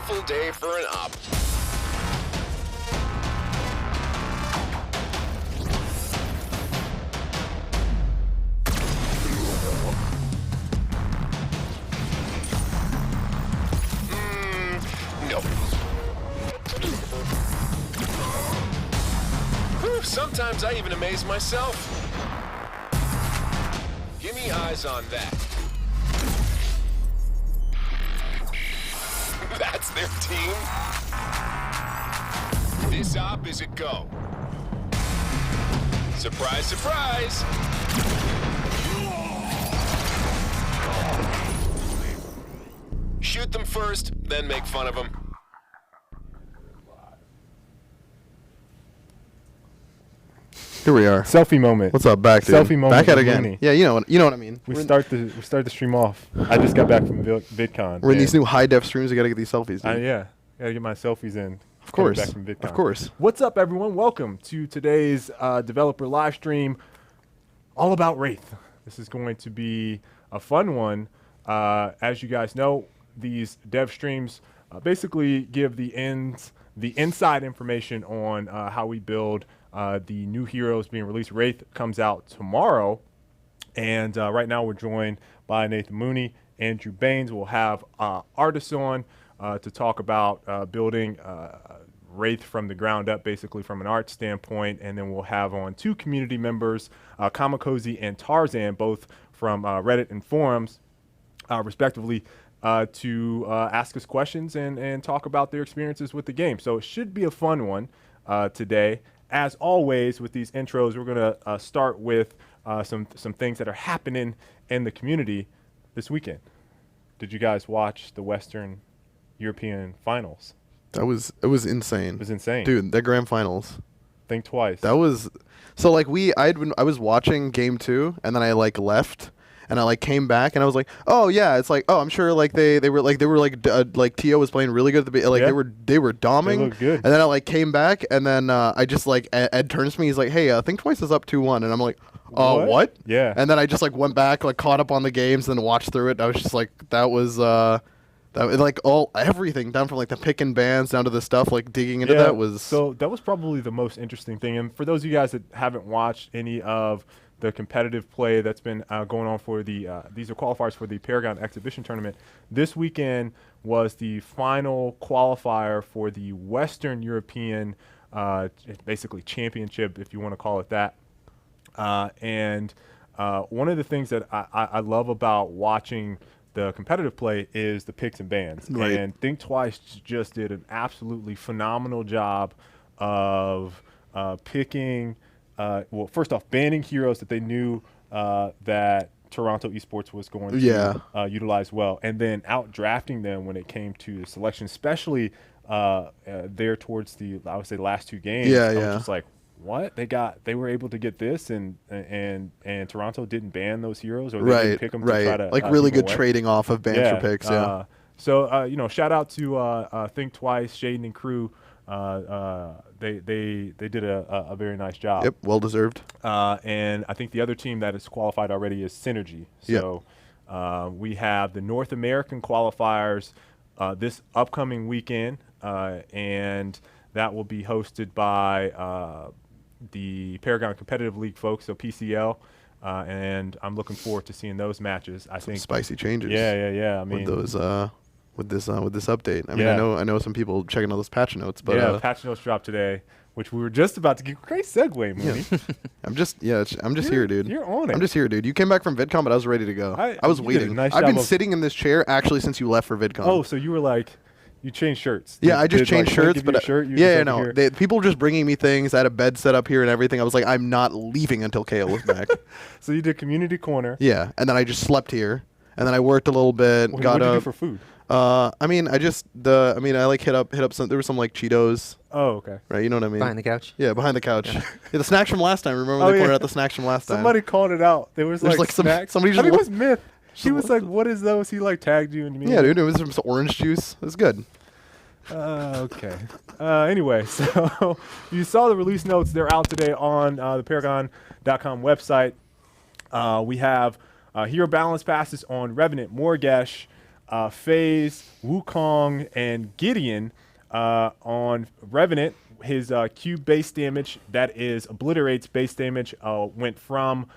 beautiful day for an op. No. Whew, sometimes I even amaze myself. Give me eyes on that. That's their team. This op is a go. Surprise, surprise. Shoot them first, then make fun of them. Here we are. Selfie moment. What's up, back dude? Selfie moment. Back at it with again. Mooney. Yeah, you know what I mean. We start the stream off. I just got back from VidCon. We're in these new high def streams. We gotta get these selfies. Dude. Yeah, gotta get my selfies in. Of course. Back from VidCon. Of course. What's up, everyone? Welcome to today's developer live stream, all about Wraith. This is going to be a fun one. As you guys know, these dev streams basically give the inside information on how we build the new heroes being released. Wraith comes out tomorrow, and right now we're joined by Nathan Mooney, Andrew Baines. We'll have artists on to talk about building Wraith from the ground up, basically from an art standpoint, and then we'll have on two community members, Kamikoze and Tarzan, both from Reddit and forums, respectively, to ask us questions and talk about their experiences with the game. So it should be a fun one today. As always, with these intros, we're going to start with some things that are happening in the community this weekend. Did you guys watch the Western European Finals? It was insane. It was insane. Dude, the grand finals. Think twice. That was so like I was watching game 2 and then I like left and I like came back and I was like, "Oh yeah, it's like, oh, I'm sure like they were like Tio was playing really good at the like Yeah. they were doming." They looked good. And then I like came back and then I just like Ed turns to me, he's like, "Hey, Think Twice is up 2-1." And I'm like, what? Yeah. And then I just like went back, like caught up on the games and then watched through it. I was just like, that was like everything down from like the pick and bans down to the stuff like digging into that was so that was probably the most interesting thing. And for those of you guys that haven't watched any of the competitive play that's been going on for the these are qualifiers for the Paragon Exhibition Tournament. This weekend was the final qualifier for the Western European basically championship, if you want to call it that. And one of the things that I love about watching the competitive play is the picks and bans. Right. And Think Twice just did an absolutely phenomenal job of picking, well, first off, banning heroes that they knew that Toronto Esports was going to utilize well, and then out drafting them when it came to the selection, especially there towards the, I would say, last two games. I was just like, what? They were able to get this, and Toronto didn't ban those heroes, or they didn't pick them to try to like really good away. Trading off of bans for picks. So you know, shout out to Think Twice, Shaden and crew. They did a very nice job. Yep, well deserved. And I think the other team that is qualified already is Synergy. So we have the North American qualifiers this upcoming weekend, and that will be hosted by the Paragon Competitive League folks, so PCL, and I'm looking forward to seeing those matches. I think spicy changes. Yeah. I mean, with those with this update. I mean, I know some people checking out those patch notes, but patch notes dropped today, which we were just about to get. Great segue, Mooney. I'm just here, dude. You're on it. I'm just here, dude. You came back from VidCon, but I was ready to go. I was waiting. I've been sitting in this chair actually since you left for VidCon. Oh, so you were like. You changed shirts. Yeah, I just changed shirts, but no. People just bringing me things. I had a bed set up here and everything. I was like, I'm not leaving until KO was back. So you did community corner. Yeah, and then I just slept here, and then I worked a little bit. What got did you up do for food? I like hit up some. There were some like Cheetos. Oh, okay. Right, you know what I mean. Behind the couch. Yeah, behind the couch. Yeah, the snacks from last time. Remember they pointed out the snacks from last time. Somebody called it out. There was like snacks. Somebody just. I think it was Myth. She was like, "What is those?" He like tagged you and me. Yeah, dude, it was some orange juice. It was good. Okay. Anyway, so you saw the release notes. They're out today on the Paragon.com website. We have Hero Balance passes on Revenant, Morgesh, FaZe, Wukong, and Gideon on Revenant. His Q base damage, that is obliterates base damage, went from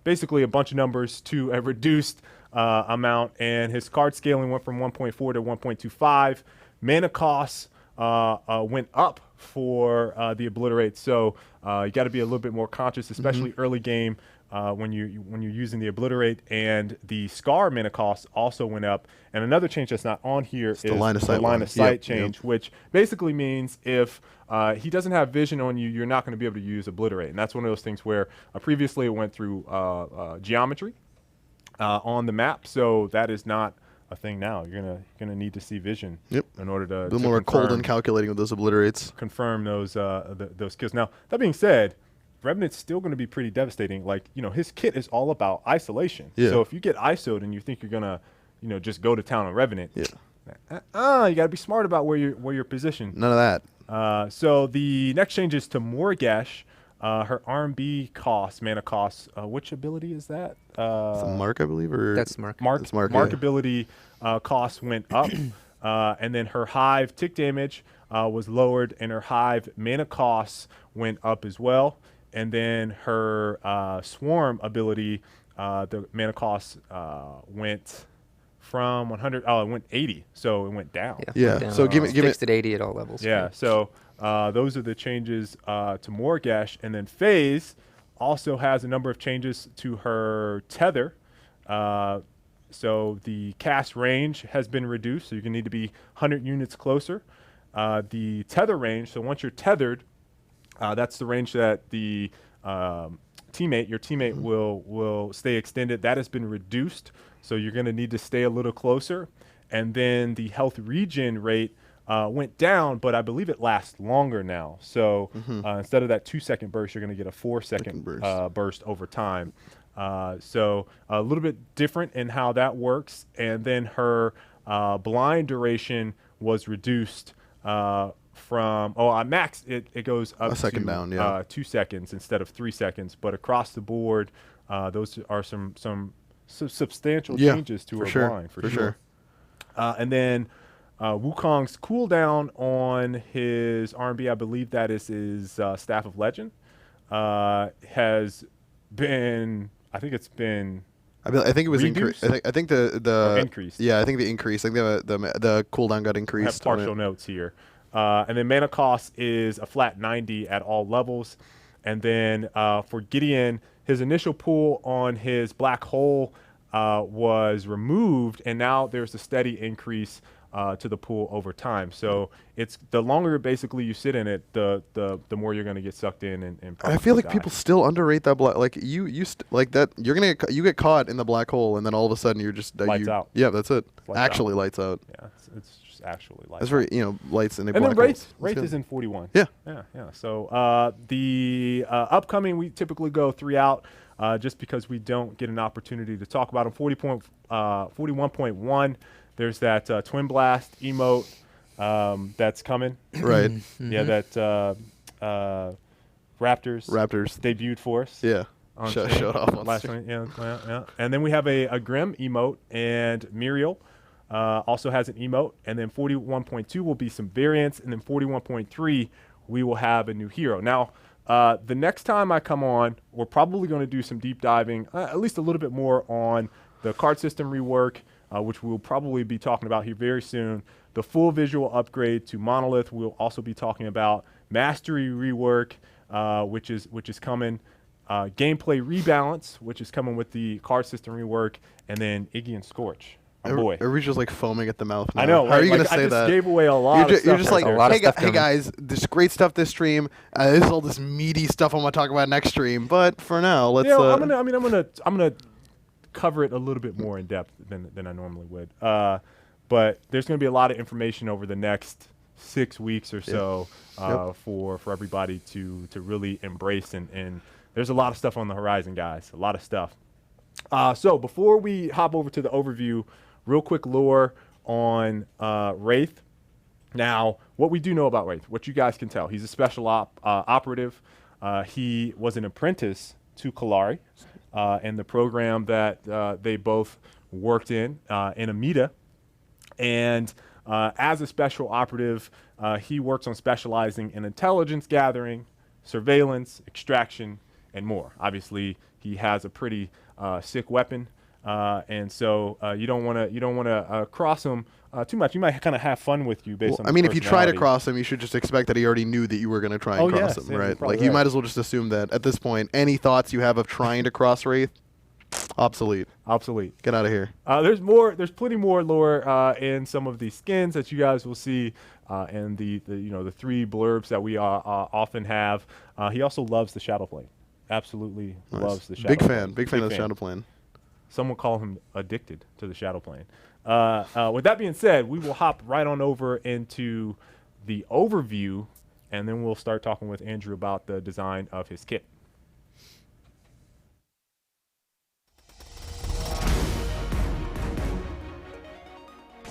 basically a bunch of numbers to a reduced amount, and his card scaling went from 1.4 to 1.25. Mana costs went up for the obliterate, so you got to be a little bit more conscious, especially early game when you're using the obliterate. And the scar mana cost also went up. And another change that's not on here is the line of sight, sight change, which basically means if he doesn't have vision on you, you're not going to be able to use obliterate. And that's one of those things where previously it went through geometry on the map, so that is not a thing now. You're gonna need to see vision in order to. A little more cold and calculating with those obliterates. Confirm those those skills. Now that being said, Revenant's still going to be pretty devastating. Like, his kit is all about isolation. Yeah. So if you get ISO'd and you think you're gonna, just go to town on Revenant, you got to be smart about where you're positioned. None of that. So the next change is to Morgash. Her R&B costs, mana costs. Which ability is that? It's a Mark, I believe, or That's Mark. That's Mark, Mark yeah. ability costs went up, and then her Hive tick damage was lowered, and her Hive mana costs went up as well. And then her Swarm ability, the mana costs went from 100. Oh, it went 80, so it went down. Yeah. Down. So give me Fixed at 80 at all levels. Yeah, so those are the changes to Morgash. And then FaZe also has a number of changes to her tether. So the cast range has been reduced, so you're going to need to be 100 units closer. The tether range, so once you're tethered, that's the range that the your teammate will stay extended. That has been reduced, so you're going to need to stay a little closer. And then the health regen rate went down, but I believe it lasts longer now. So instead of that 2-second burst, you're going to get a 4-second burst over time. So a little bit different in how that works. And then her blind duration was reduced from max. It goes up a second to, down, yeah. 2 seconds instead of 3 seconds. But across the board, those are some substantial changes to her blind for sure. And then Wukong's cooldown on his R&B, I believe that is his Staff of Legend, has been. I think it's been. I think it was increased. I think the increased. Yeah, I think the increase. I think the cooldown got increased. I have partial notes here. And then mana cost is a flat 90 at all levels. And then for Gideon, his initial pool on his black hole was removed, and now there's a steady increase to the pool over time. So it's the longer basically you sit in it, the more you're going to get sucked in and I feel like die. people still underrate that black. Like like that. You're gonna you get caught in the black hole, and then all of a sudden you're just Lights out. Yeah, that's it. Lights Actually, out. lights out. Yeah, it's just actually lights That's very lights in the And black then holes. Wraith is in 41. Yeah. Yeah. So the upcoming, we typically go 3 out just because we don't get an opportunity to talk about them. 41.1. There's that Twin Blast emote that's coming. Right. Yeah, that Raptors debuted for us. Yeah. on Showed stream off on last stream. night. Yeah. And then we have a Grim emote, and Muriel also has an emote. And then 41.2 will be some variants, and then 41.3 we will have a new hero. Now, the next time I come on, we're probably going to do some deep diving, at least a little bit more on the card system rework, which we'll probably be talking about here very soon. The full visual upgrade to Monolith. We'll also be talking about Mastery rework, which is coming. Gameplay rebalance, which is coming with the card system rework, and then Iggy and Scorch. Oh boy, Everybody's just like foaming at the mouth now. I know. How are you like, gonna say I just that? gave away a lot. You're just like, A lot of stuff hey coming. guys, this great stuff this stream. This is all this meaty stuff I'm gonna talk about next stream. But for now, let's. I'm gonna cover it a little bit more in depth than I normally would. But there's gonna be a lot of information over the next 6 weeks or so for everybody to really embrace, and there's a lot of stuff on the horizon, guys. A lot of stuff. So before we hop over to the overview, real quick lore on Wraith. Now, what we do know about Wraith, what you guys can tell, he's a special operative. He was an apprentice to Kalari in the program that they both worked in Amita. And as a special operative, he works on specializing in intelligence gathering, surveillance, extraction, and more. Obviously, he has a pretty sick weapon, and so you don't want to cross him too much. You might kind of have fun with you based on. I mean, if you try to cross him, you should just expect that he already knew that you were going to try and cross him, right? Like you might as well just assume that at this point, any thoughts you have of trying to cross Wraith, obsolete. Obsolete. Get out of here. There's plenty more lore in some of these skins that you guys will see, and the 3 blurbs that we often have. He also loves the Shadow Plane. Absolutely loves the Shadow Plane. Big fan of the Shadow Plane. Some would call him addicted to the Shadow Plane. With that being said, we will hop right on over into the overview, and then we'll start talking with Andrew about the design of his kit.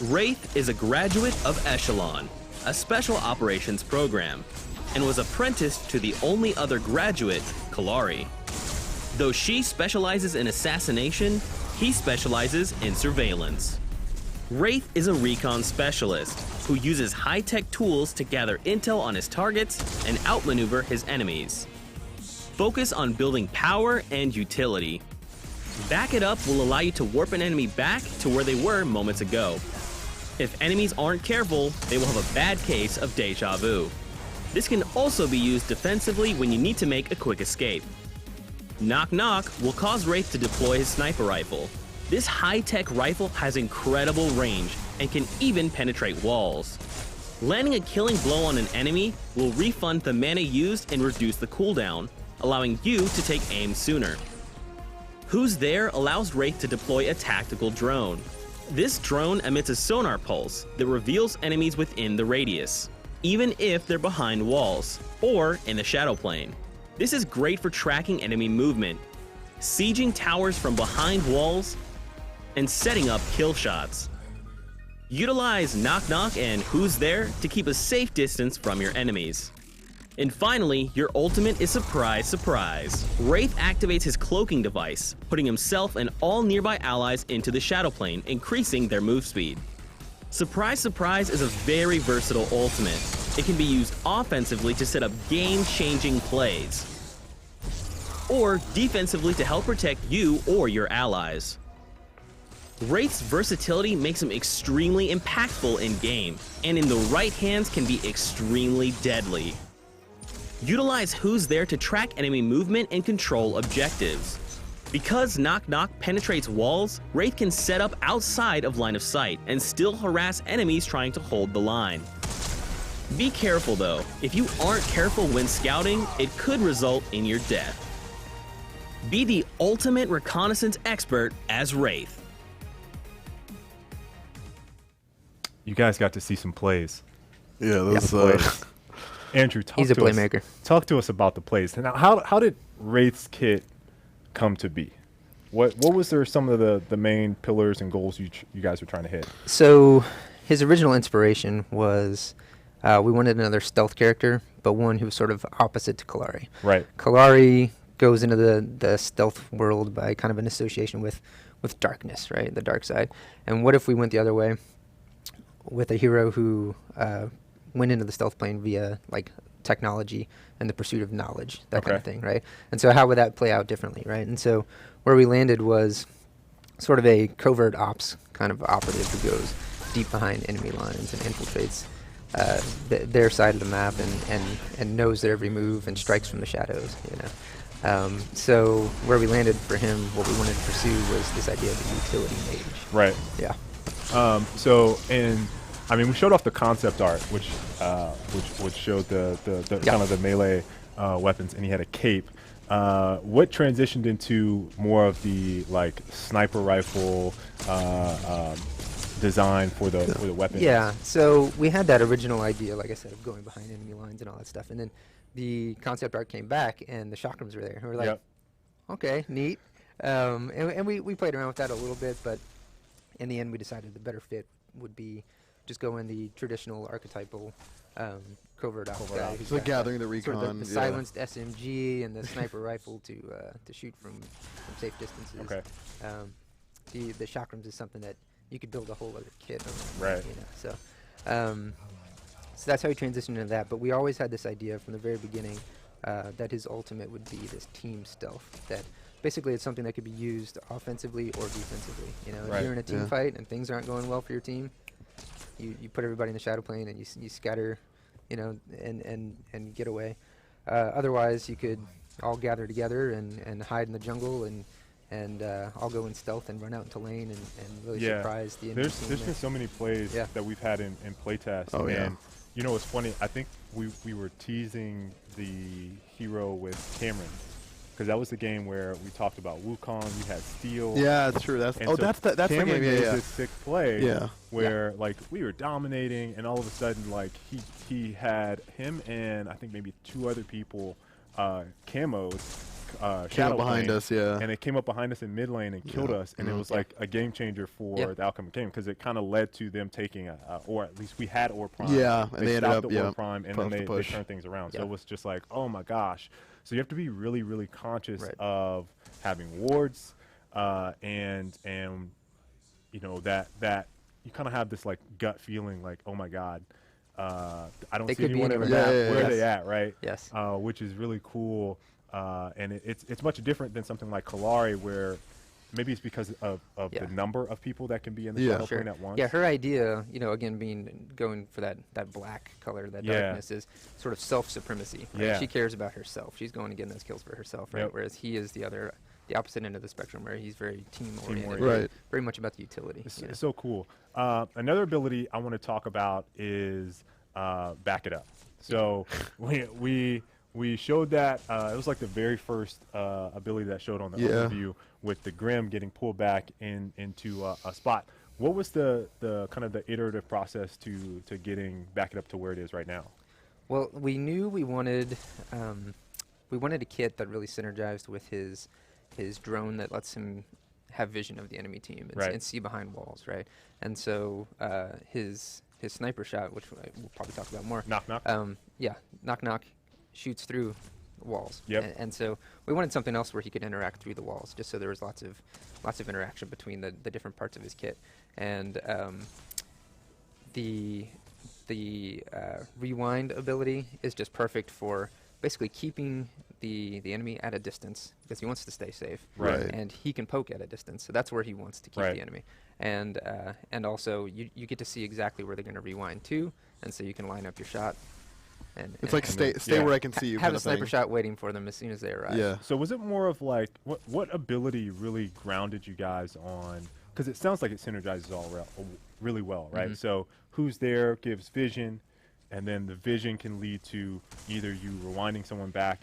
Wraith is a graduate of Echelon, a special operations program, and was apprenticed to the only other graduate, Kalari. Though she specializes in assassination, he specializes in surveillance. Wraith is a recon specialist who uses high-tech tools to gather intel on his targets and outmaneuver his enemies. Focus on building power and utility. Back it up will allow you to warp an enemy back to where they were moments ago. If enemies aren't careful, they will have a bad case of deja vu. This can also be used defensively when you need to make a quick escape. Knock Knock will cause Wraith to deploy his sniper rifle. This high-tech rifle has incredible range and can even penetrate walls. Landing a killing blow on an enemy will refund the mana used and reduce the cooldown, allowing you to take aim sooner. Who's There allows Wraith to deploy a tactical drone. This drone emits a sonar pulse that reveals enemies within the radius, even if they're behind walls or in the shadow plane. This is great for tracking enemy movement, sieging towers from behind walls, and setting up kill shots. Utilize Knock Knock and Who's There to keep a safe distance from your enemies. And finally, your ultimate is Surprise Surprise. Wraith activates his cloaking device, putting himself and all nearby allies into the shadow plane, increasing their move speed. Surprise Surprise is a very versatile ultimate. It can be used offensively to set up game-changing plays, or defensively to help protect you or your allies. Wraith's versatility makes him extremely impactful in-game, and in the right hands can be extremely deadly. Utilize Who's There to track enemy movement and control objectives. Because Knock Knock penetrates walls, Wraith can set up outside of line of sight and still harass enemies trying to hold the line. Be careful though, if you aren't careful when scouting, it could result in your death. Be the ultimate reconnaissance expert as Wraith. You guys got to see some plays. Yeah, those plays. Andrew, He's a playmaker. Talk to us about the plays. Now, how did Wraith's kit come to be? What was there some of the main pillars and goals you guys were trying to hit? So his original inspiration was we wanted another stealth character, but one who was sort of opposite to Kalari. Right. Kalari goes into the stealth world by kind of an association with darkness, right? The dark side. And what if we went the other way with a hero who went into the stealth plane via like technology and the pursuit of knowledge, that kind of thing, right? And so how would that play out differently, right? And so where we landed was sort of a covert ops kind of operative who goes deep behind enemy lines and infiltrates their side of the map and knows their every move and strikes from the shadows, you know. So where we landed for him, what we wanted to pursue was this idea of a utility mage. Right. Yeah. We showed off the concept art, which showed the kind of the melee weapons, and he had a cape. What transitioned into more of the like sniper rifle design for the weapon? Yeah. So we had that original idea, like I said, of going behind enemy lines and all that stuff, and then the concept art came back, and the chakrams were there. And we were like, okay, neat. And we played around with that a little bit, but in the end, we decided the better fit would be just go in the traditional archetypal covert ops guy. So gathering the recon, sort of the silenced SMG and the sniper rifle to shoot from safe distances. Okay. the chakrams is something that you could build a whole other kit around. Right. You know, so that's how he transitioned into that. But we always had this idea from the very beginning that his ultimate would be this team stealth. That basically it's something that could be used offensively or defensively. You know, Right. if you're in a team Yeah. fight and things aren't going well for your team, you put everybody in the shadow plane and you scatter, you know, and get away. Otherwise, you could all gather together and hide in the jungle and all go in stealth and run out into lane and really surprise the enemy team. There's been so many plays Yeah. that we've had in playtest. Oh, yeah. And you know what's funny? I think we were teasing the Hero with Cameron, because that was the game where we talked about Wukong. You had Steel. Yeah, that's true. That's And oh, so that's the Cameron game. Yeah, made yeah. this sick play. Yeah. Where like we were dominating, and all of a sudden like he had him and I think maybe 2 other people camos. Shadow behind lane, us, yeah. and it came up behind us in mid lane and killed us, and it was like a game changer for Yeah. the outcome of the game, because it kind of led to them taking or at least we had Or Prime. Yeah, and they ended stopped up, the Or yeah, Prime, and put then off the they push. turned things around. So Yeah. it was just like, oh my gosh. So you have to be really, really conscious Right. of having wards, and you know that you kind of have this like gut feeling like, oh my god. I don't They see could be anyone in the anywhere. map. Yeah, yeah, Where yeah. are they at, right? Yes. Which is really cool. And it's much different than something like Kalari, where maybe it's because of Yeah. the number of people that can be in the Yeah. shadow Sure. plane at once. Yeah, her idea, you know, again going for that black color, that Yeah. darkness, is sort of self-supremacy. Right? Yeah. She cares about herself. She's going to get those kills for herself, right? Yep. Whereas he is the opposite end of the spectrum, where he's very team-oriented, Team-oriented. Right. very much about the utility. It's, you know? it's so cool. Another ability I want to talk about is back it up. So we showed that it was like the very first ability that showed on the Yeah. overview, with the Grim getting pulled back into a spot. What was the kind of the iterative process to getting back it up to where it is right now? Well, we knew we wanted a kit that really synergized with his drone that lets him have vision of the enemy team and, Right. and see behind walls, right? And so his sniper shot, which we'll probably talk about more. Knock knock. Yeah, knock shoots through walls. Yep. And so we wanted something else where he could interact through the walls, just so there was lots of interaction between the different parts of his kit. And the rewind ability is just perfect for basically keeping the enemy at a distance, because he wants to stay safe. Right. And he can poke at a distance, so that's where he wants to keep Right. the enemy. And also you get to see exactly where they're going to rewind to, and so you can line up your shot. And It's like and stay yeah. where I can see you. have kind a of sniper thing. shot waiting for them as soon as they arrive. Yeah. So was it more of like what ability really grounded you guys on? Because it sounds like it synergizes really well, right? Mhm. So who's there gives vision, and then the vision can lead to either you rewinding someone back,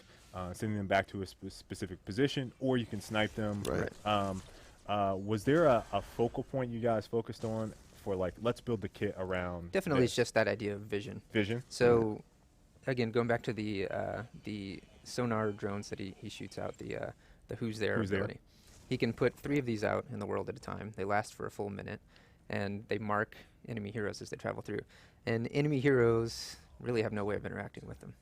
sending them back to a specific position, or you can snipe them. Right. Was there a focal point you guys focused on for like, let's build the kit around? Definitely, this? it's just that idea of vision. Vision. So, again, going back to the sonar drones that he shoots out, the Who's There Who's There. ability. He can put 3 of these out in the world at a time. They last for a full minute, and they mark enemy heroes as they travel through. And enemy heroes really have no way of interacting with them.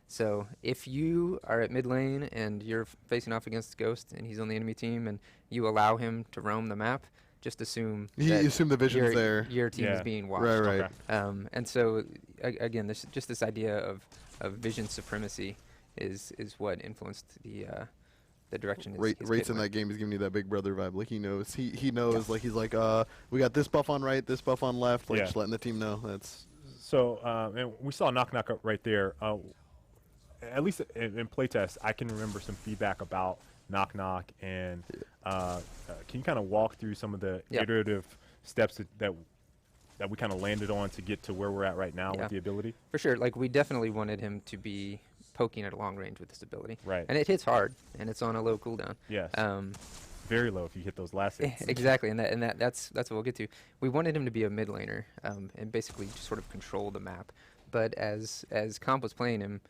So if you are at mid lane and you're facing off against Ghost and he's on the enemy team and you allow him to roam the map, just assume You that assume the vision's your, there. your team is Yeah. being watched. Right, right. Okay. And so, again, there's just this idea of vision supremacy is what influenced the direction. His Rates kit in went. that game is giving you that Big Brother vibe. Like he knows. He knows. Like he's like, we got this buff on right, this buff on left. Like Yeah. just letting the team know. That's So, and we saw knock knock up right there. At least in playtest, I can remember some feedback about knock knock, and can you kind of walk through some of the Yeah. iterative steps that we kind of landed on to get to where we're at right now Yeah. with the ability? For sure. Like, we definitely wanted him to be poking at a long range with this ability. Right. And it hits hard, and it's on a low cooldown. Yes. Very low if you hit those last hits. Exactly, and that's what we'll get to. We wanted him to be a mid laner, and basically just sort of control the map. But as Comp was playing him,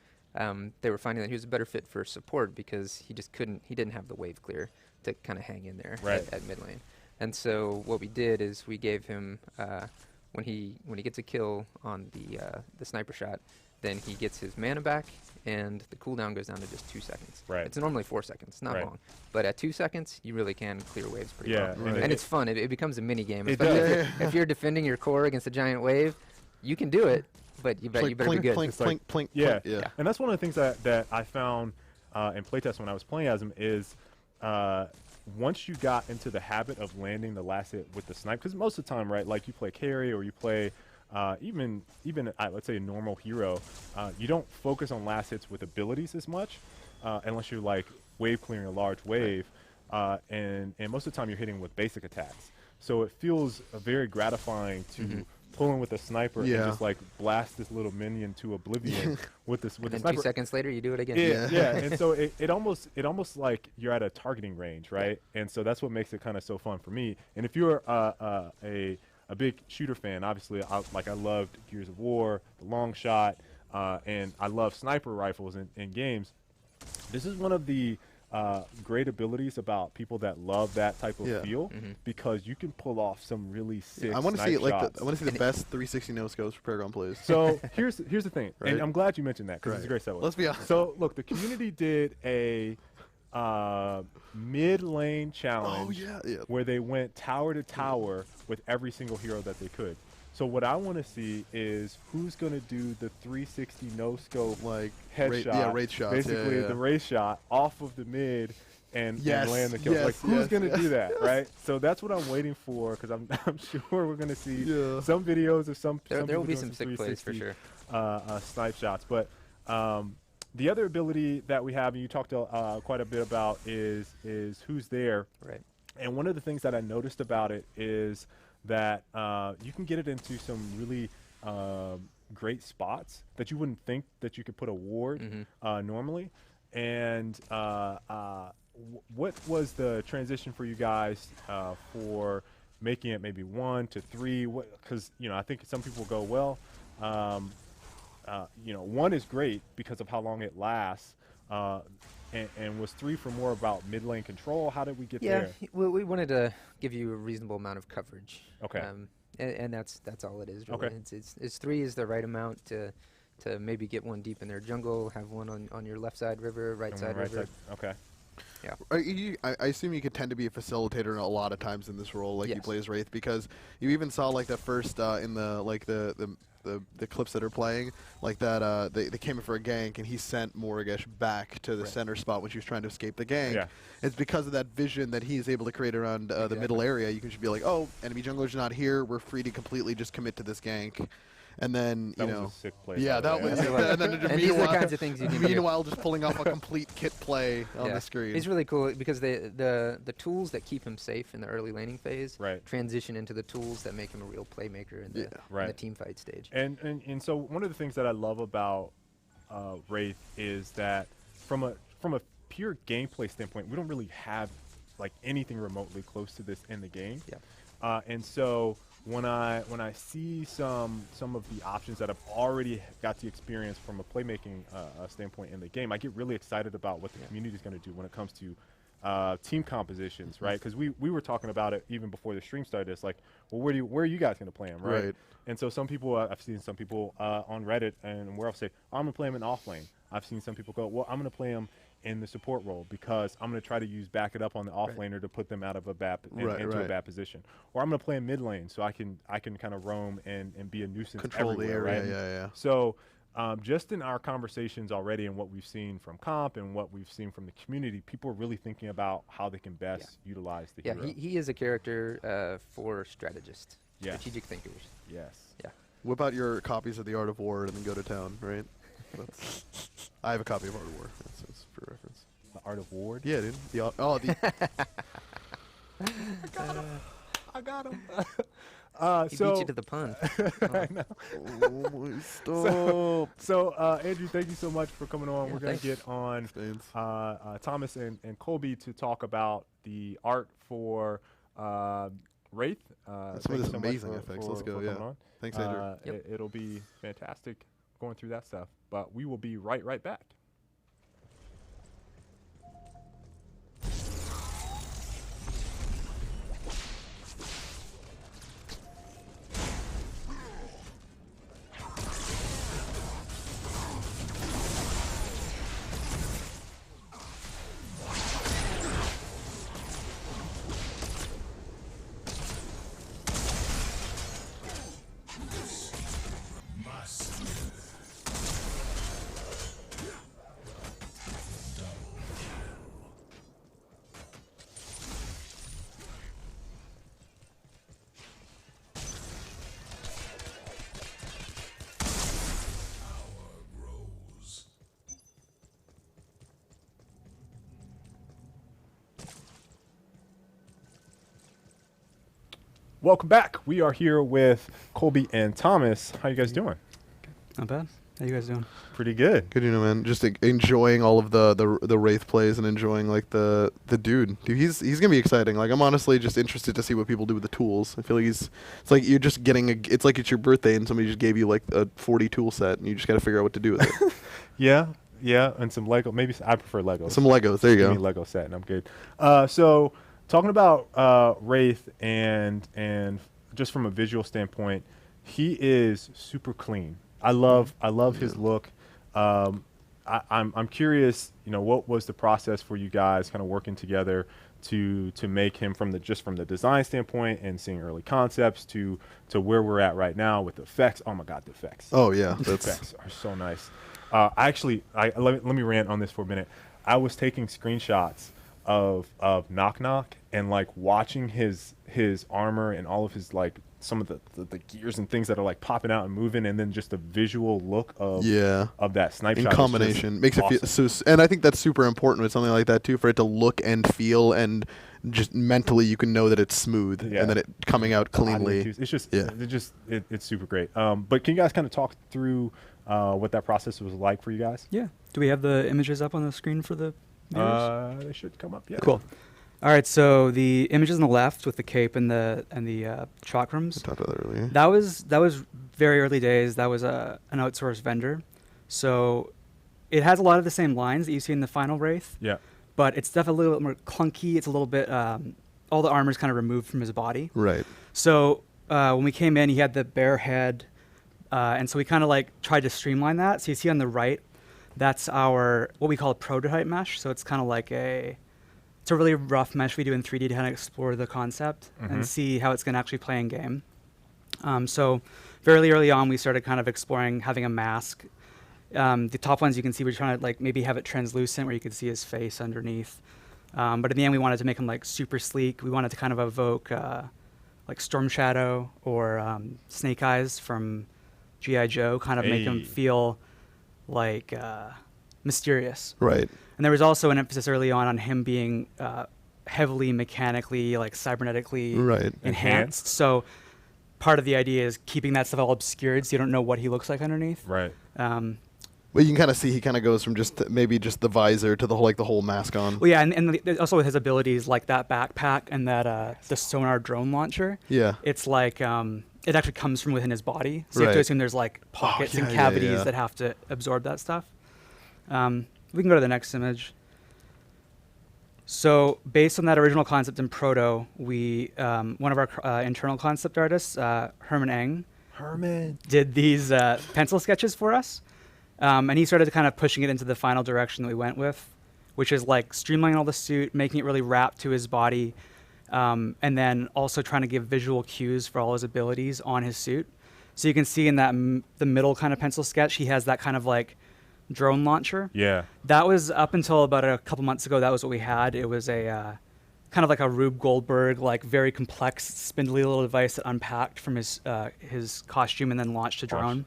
they were finding that he was a better fit for support because he didn't have the wave clear to kind of hang in there Right. at mid lane. And so what we did is we gave him when he gets a kill on the sniper shot, then he gets his mana back, and the cooldown goes down to just 2 seconds. Right. It's normally 4 seconds, not Right. long. But at 2 seconds, you really can clear waves pretty Yeah, well. and And it- it's fun. It becomes a mini game. It Especially does. if you're defending your core against a giant wave, you can do it, but you better be Plink, good. plink, It's like- plink, plink, Yeah. plink. Yeah. And that's one of the things that I found in playtest when I was playing as him is once you got into the habit of landing the last hit with the snipe, because most of the time, right, like you play carry or you play even let's say a normal hero, you don't focus on last hits with abilities as much unless you're like wave clearing a large wave, and most of the time you're hitting with basic attacks. So it feels very gratifying to pull in with a sniper and Yeah. just like blast this little minion to oblivion with this with And the then 2 sniper. seconds later, you do it again. Yeah, and so it almost like you're at a targeting range, right? And so that's what makes it kind of so fun for me. And if you're a big shooter fan, obviously, I loved Gears of War, the long shot, and I love sniper rifles in games. This is one of the great abilities about people that love that type of Yeah. feel, because you can pull off some really sick. I want to see snipe it like shots. I want to see the best 360 no scopes for Paragon plays. So here's the thing, Right. and I'm glad you mentioned that because it's a Right. great segue. Let's be honest. So look, the community did a mid lane challenge Oh, yeah. where they went tower to tower with every single hero that they could. So what I want to see is who's going to do the 360 no scope Like headshot, wraith shots. basically Yeah, yeah. the wraith shot off of the mid and Yes, land the kill. yes, Like who's yes, going to yes, do that, right? So that's what I'm waiting for, because I'm sure we're going to see Yeah. some videos of some. There people will be doing some sick plays for 360, snipe shots. But the other ability that we have, and you talked quite a bit about, is who's there. Right. And one of the things that I noticed about it is that you can get it into some really great spots that you wouldn't think that you could put a ward normally. And what was the transition for you guys for making it maybe 1 to 3? Because I think some people go, well, 1 is great because of how long it lasts. And was 3 for more about mid lane control? How did we get there? We wanted to give you a reasonable amount of coverage. Okay. And that's all it is. Really. Okay. It's 3 is the right amount to maybe get one deep in their jungle, have one on your left side river, right side river. Okay. Yeah. I assume you could tend to be a facilitator a lot of times in this role, like you Yes. play as Wraith, because you even saw like the first in the like the clips that are playing, like that they came in for a gank and he sent Morrigesh back to the center spot when she was trying to escape the gank. Yeah. It's because of that vision that he is able to create around the middle area. You can just be like, oh, enemy jungler's not here. We're free to completely just commit to this gank. And then, That you was know, a sick play, yeah, by the that way. was, Yeah. and then And these are the kinds of things you can do. meanwhile, just pulling off a complete kit play on Yeah. the screen. It's really cool because the tools that keep him safe in the early laning phase Right. transition into the tools that make him a real playmaker in the, in the Right. team fight stage. And so one of the things that I love about Wraith is that from a pure gameplay standpoint, we don't really have like anything remotely close to this in the game. Yeah. And so when I see some of the options that I've already got the experience from a playmaking standpoint in the game, I get really excited about what the community is going to do when it comes to team compositions, right? Because we were talking about it even before the stream started. It's like, well, where are you guys going to play them, right? Right. And so some people, I've seen some people on Reddit and where I'll say, I'm going to play them in off lane. I've seen some people go, well, I'm going to play them in the support role because I'm going to try to back it up on the off laner to put them out of a bad into a bad position, or I'm going to play in mid lane so I can kind of roam and be a nuisance Control the everywhere, area, right? yeah. So just in our conversations already and what we've seen from comp and what we've seen from the community, people are really thinking about how they can best utilize the hero. He is a character for strategists, Yeah. strategic thinkers. Yes. Yeah. Whip out your copies of The Art of War and then go to town, right? I have a copy of Art of War. That's for reference. The Art of Ward. Yeah, dude. I got him. He beat you to the pun. Stop. So Andrew, thank you so much for coming on. Yeah, We're going to thanks. get on Thanks. Thomas and Colby to talk about the art for Wraith. Some of Thank you this so much amazing for- effects. for- Let's go, for yeah. coming on. Thanks, Andrew. Yep. It'll be fantastic going through that stuff. But we will be right back. Welcome back. We are here with Colby and Thomas. How you guys doing? Not bad. How you guys doing? Pretty good. Good, man. Just enjoying all of the Wraith plays and enjoying like the dude. He's gonna be exciting. Like I'm honestly just interested to see what people do with the tools. I feel like it's like you're just getting it's like it's your birthday and somebody just gave you like a 40 tool set and you just got to figure out what to do with it. Yeah, and some Lego. Maybe I prefer Legos. Some Legos. There you Give go. me a Lego set and I'm good. So talking about Wraith and just from a visual standpoint, he is super clean. I love his look. I'm curious, what was the process for you guys kind of working together to make him from the design standpoint and seeing early concepts to where we're at right now with the effects. Oh my God, the effects. Oh yeah, The effects are so nice. Let me rant on this for a minute. I was taking screenshots of Knock Knock and like watching his armor and all of his like some of the gears and things that are like popping out and moving, and then just the visual look of that snipe in shot combination makes awesome. it feel so. And I think that's super important with something like that too, for it to look and feel and just mentally you can know that it's smooth and that it coming out cleanly. It's just it's super great. But can you guys kind of talk through what that process was like for you guys? Yeah. Do we have the images up on the screen for the viewers? They should come up. Yeah. Cool. All right. So the images on the left with the cape and the chakrams. I talked about that earlier. That was very early days. That was an outsourced vendor. So it has a lot of the same lines that you see in the final Wraith. Yeah. But it's definitely a little bit more clunky. It's a little bit all the armor's kind of removed from his body. Right. So when we came in, he had the bare head, and so we kind of like tried to streamline that. So you see on the right, that's our what we call a prototype mesh. So it's kind of like it's a really rough mesh we do in 3D to kind of explore the concept and see how it's going to actually play in game. So fairly early on, we started kind of exploring having a mask. The top ones you can see we're trying to like maybe have it translucent where you could see his face underneath. But in the end, we wanted to make him like super sleek. We wanted to kind of evoke like Storm Shadow or Snake Eyes from G.I. Joe, kind of make him feel like mysterious. Right. And there was also an emphasis early on him being heavily mechanically, like cybernetically enhanced. So part of the idea is keeping that stuff all obscured so you don't know what he looks like underneath. Right. Well, you can kind of see he kind of goes from maybe just the visor to the whole mask on. Well, yeah, and also with his abilities like that backpack and that the sonar drone launcher. Yeah. It's like it actually comes from within his body, so you have to assume there's like pockets and yeah, cavities that have to absorb that stuff. We can go to the next image. So based on that original concept in Proto, we one of our internal concept artists, Herman Eng, did these pencil sketches for us. And he started kind of pushing it into the final direction that we went with, which is like streamlining all the suit, making it really wrap to his body, and then also trying to give visual cues for all his abilities on his suit. So you can see in that the middle kind of pencil sketch, he has that kind of like drone launcher. Yeah. That was up until about a couple months ago. That was what we had. It was a kind of like a Rube Goldberg, like very complex, spindly little device that unpacked from his costume and then launched a drone.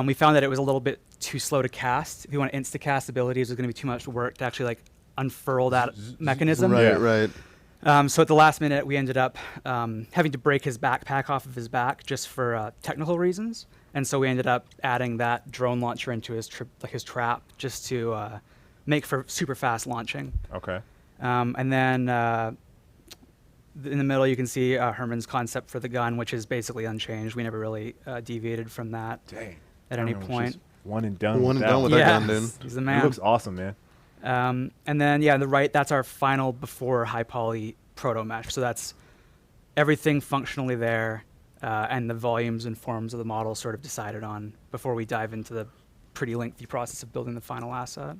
We found that it was a little bit too slow to cast. If you want insta-cast abilities, it was going to be too much work to actually like unfurl that mechanism. Right. So at the last minute, we ended up having to break his backpack off of his back just for technical reasons. And so we ended up adding that drone launcher into his trap just to make for super fast launching. Okay. And then in the middle, you can see Herman's concept for the gun, which is basically unchanged. We never really deviated from that at any point. One and done. One with and done with one. that gun, dude. He's the man. It looks awesome, man. And then, on the right, that's our final before high poly proto mesh. So that's everything functionally there, and the volumes and forms of the model sort of decided on before we dive into the pretty lengthy process of building the final asset.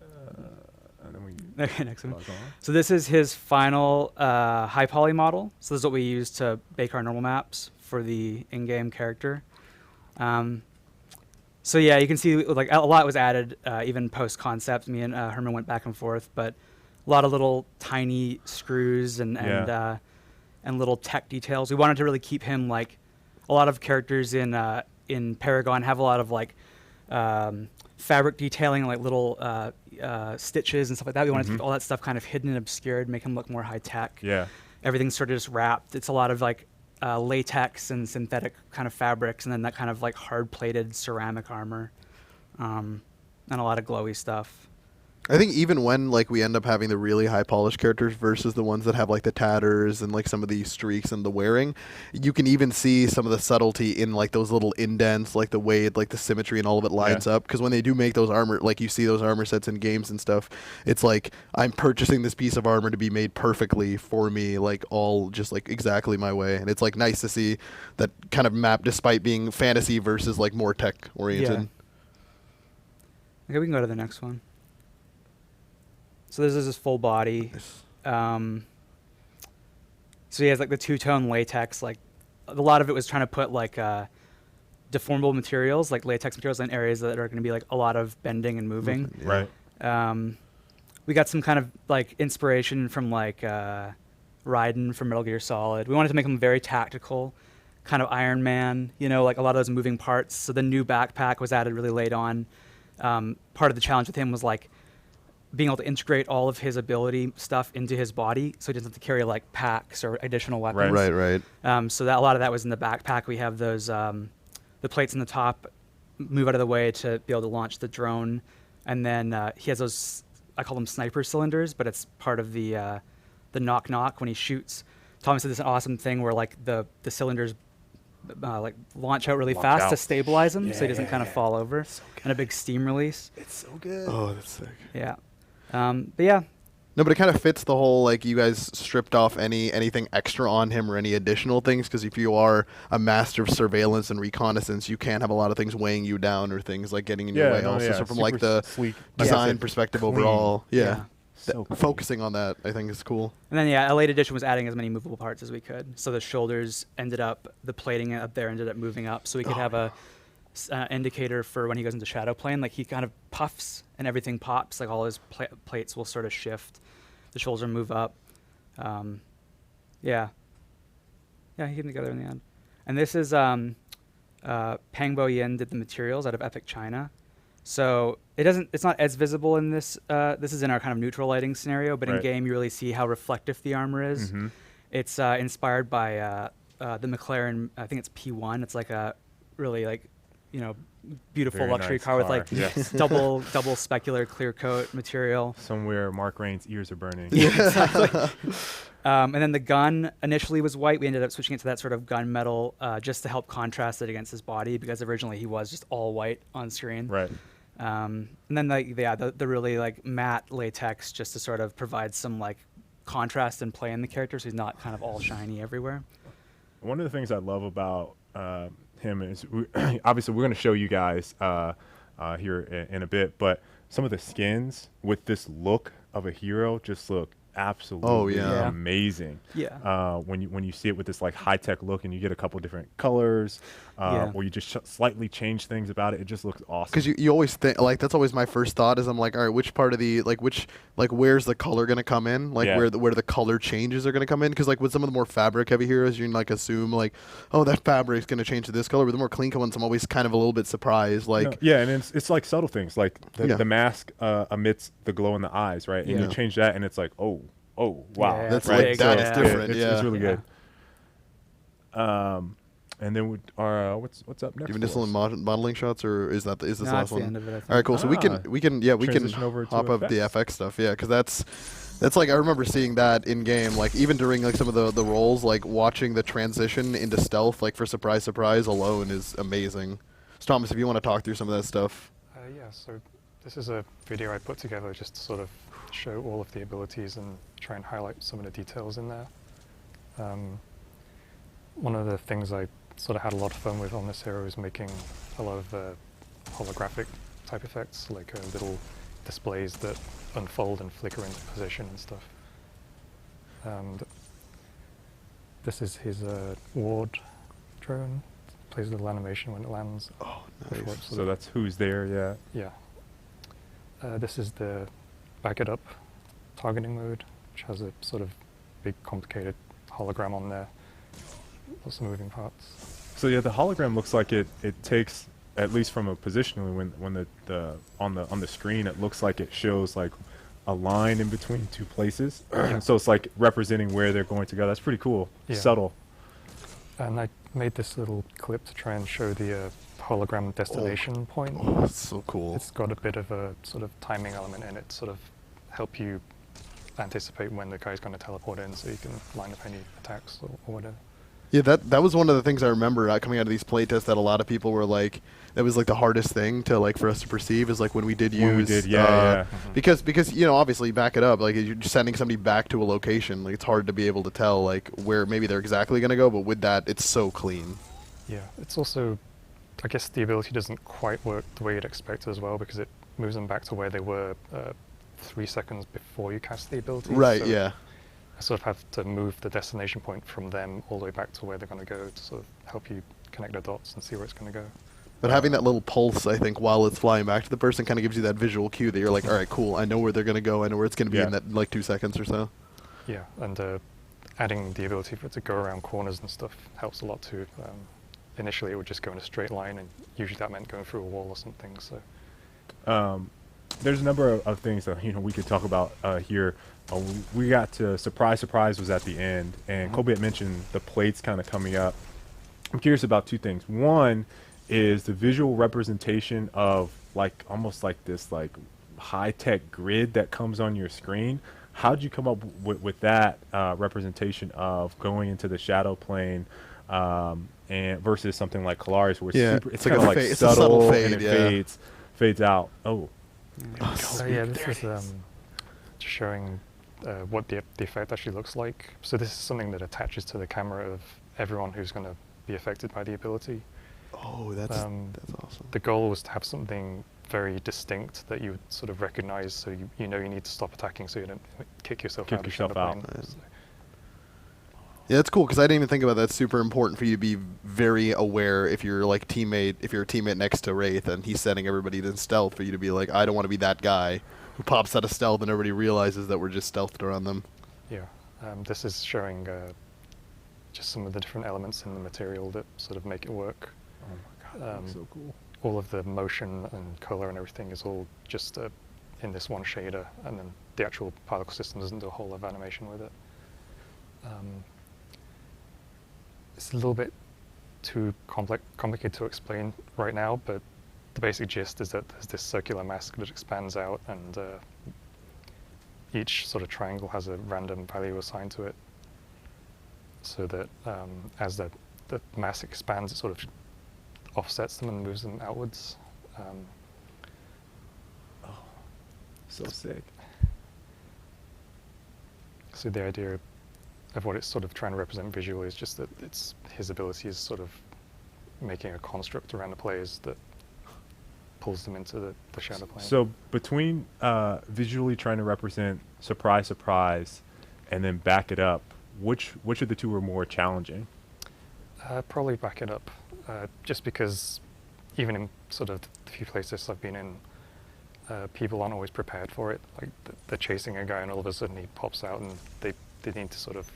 And then Okay, next one. So this is his final high poly model. So this is what we use to bake our normal maps for the in-game character. So yeah, you can see like a lot was added even post concept. Me and Herman went back and forth, but a lot of little tiny screws and little tech details. We wanted to really keep him like a lot of characters in Paragon have a lot of like fabric detailing, like little stitches and stuff like that. We wanted to keep all that stuff kind of hidden and obscured, make him look more high tech. Yeah. everything's sort of just wrapped. It's a lot of like latex and synthetic kind of fabrics, and then that kind of like hard-plated ceramic armor, and a lot of glowy stuff. I think even when like we end up having the really high polished characters versus the ones that have like the tatters and like some of these streaks and the wearing, you can even see some of the subtlety in like those little indents, like the way it, like the symmetry and all of it lines up. Because when they do make those armor, like you see those armor sets in games and stuff, it's like I'm purchasing this piece of armor to be made perfectly for me, like all just like exactly my way. And it's like nice to see that kind of map despite being fantasy versus like more tech oriented. Yeah. Okay, we can go to the next one. So this is his full body. So he has like the two-tone latex. Like a lot of it was trying to put like deformable materials, like latex materials, in areas that are going to be like a lot of bending and moving. Yeah. Right. We got some kind of like inspiration from like Raiden from Metal Gear Solid. We wanted to make him very tactical, kind of Iron Man. You know, like a lot of those moving parts. So the new backpack was added really late on. Part of the challenge with him was like being able to integrate all of his ability stuff into his body, so he doesn't have to carry like packs or additional weapons. Right. So that a lot of that was in the backpack. We have those the plates in the top move out of the way to be able to launch the drone, and then he has those, I call them sniper cylinders, but it's part of the knock when he shoots. Thomas did this awesome thing where like the cylinders like launch out really fast to stabilize him, so he doesn't kind of fall over, and a big steam release. It's so good. Oh, that's sick. Yeah. But yeah. No, but it kind of fits the whole, like, you guys stripped off anything extra on him or any additional things, because if you are a master of surveillance and reconnaissance, you can't have a lot of things weighing you down or things like getting in your way also. So from like the sleek, design perspective clean. overall, So clean. focusing on that I think is cool. And then a late edition was adding as many movable parts as we could. So the shoulders ended up, the plating up there ended up moving up, so we could have a indicator for when he goes into shadow plane. Like he kind of puffs and everything pops, like all his plates will sort of shift, the shoulders move up. He came together in the end. And this is Pangbo Yin did the materials out of Epic China. So it's not as visible in this. This is in our kind of neutral lighting scenario, but in game you really see how reflective the armor is. Mm-hmm. It's inspired by the McLaren, I think it's P1. It's like a really like, you know, beautiful Very luxury nice car with car, like yes. double specular clear coat material. Somewhere Mark Rain's ears are burning. Yeah, exactly. And then the gun initially was white. We ended up switching it to that sort of gunmetal just to help contrast it against his body, because originally he was just all white on screen. Right. And then the really like matte latex, just to sort of provide some like contrast and play in the character, so he's not kind of all shiny everywhere. One of the things I love about him is obviously we're going to show you guys here in a bit, but some of the skins with this look of a hero just look absolutely amazing. Yeah. When you see it with this like high tech look, and you get a couple different colors, or you just slightly change things about it, it just looks awesome. Because you always think, like, that's always my first thought is I'm like, all right, which part of the, like, where's the color going to come in? Like, where the color changes are going to come in? Because, like, with some of the more fabric heavy heroes, you can, like, assume, like, oh, that fabric's going to change to this color. With the more clean cut ones, I'm always kind of a little bit surprised. Like, and it's like subtle things, like the mask emits the glow in the eyes, right? And you change that, and it's like, oh, wow. Yeah, that's right? like, that is different. It's really good. And then what's up next? Even just some modeling shots, or is this the last one? The end of it, I think. All right, cool. So we can Transition over to hop up the FX stuff, because that's like I remember seeing that in game, like even during like some of the roles, like watching the transition into stealth, like for surprise alone is amazing. So Thomas, if you want to talk through some of that stuff. So this is a video I put together just to sort of show all of the abilities and try and highlight some of the details in there. One of the things I sort of had a lot of fun with on this hero is making a lot of holographic type effects, like little displays that unfold and flicker into position and stuff. This is his ward drone. Plays a little animation when it lands. Oh, nice. So that's who's there, Yeah. This is the back it up targeting mode, which has a sort of big complicated hologram on there. Lots of moving parts. So the hologram looks like it takes, at least from a positionally, when on the screen, it looks like it shows like a line in between two places. So it's like representing where they're going to go. That's pretty cool. Yeah. Subtle. And I made this little clip to try and show the hologram destination point. Oh, that's so cool. It's got a bit of a sort of timing element in it, sort of help you anticipate when the guy's going to teleport in, so you can line up any attacks or whatever. Yeah, that was one of the things I remember coming out of these playtests that a lot of people were like, that was like the hardest thing to like for us to perceive is like when we did use because you know, obviously back it up, like you're just sending somebody back to a location, like it's hard to be able to tell like where maybe they're exactly going to go, but with that it's so clean. Yeah, it's also, I guess the ability doesn't quite work the way you'd expect as well, because it moves them back to where they were 3 seconds before you cast the ability. Right, so yeah. I sort of have to move the destination point from them all the way back to where they're going to go to sort of help you connect the dots and see where it's going to go. But having that little pulse, I think, while it's flying back to the person kind of gives you that visual cue that you're like, all right, cool, I know where they're going to go, I know where it's going to be in that like 2 seconds or so. Yeah, and adding the ability for it to go around corners and stuff helps a lot too. Initially it would just go in a straight line, and usually that meant going through a wall or something. So there's a number of things that we could talk about here. We got to surprise was at the end, and Kobe had mentioned the plates kind of coming up. I'm curious about two things. One is the visual representation of like almost like this like high-tech grid that comes on your screen. How'd you come up with that representation of going into the shadow plane and versus something like Kalaris, where it's kind of like subtle fade, and it fades out. So yeah, this is just showing what the effect actually looks like. So this is something that attaches to the camera of everyone who's going to be affected by the ability. Oh, that's awesome. The goal was to have something very distinct that you would sort of recognize, so you know you need to stop attacking, so you don't kick yourself out. Nice. Yeah, that's cool, because I didn't even think about that. That's super important for you to be very aware if you're like if you're a teammate next to Wraith and he's sending everybody to stealth, for you to be like, I don't want to be that guy who pops out of stealth and everybody realizes that we're just stealthed around them. Yeah, this is showing just some of the different elements in the material that sort of make it work. Oh my god, that's so cool. All of the motion and color and everything is all just in this one shader, and then the actual particle system doesn't do a whole lot of animation with it. It's a little bit too complicated to explain right now, but the basic gist is that there's this circular mask that expands out, and each sort of triangle has a random value assigned to it, so that as the mask expands, it sort of offsets them and moves them outwards. So sick. So the idea of what it's sort of trying to represent visually is just that his ability is sort of making a construct around the players that pulls them into the shadow plane. So between visually trying to represent surprise, and then back it up, which of the two are more challenging? Probably back it up, just because even in sort of the few places I've been in, people aren't always prepared for it. Like they're chasing a guy and all of a sudden he pops out, and they need to sort of,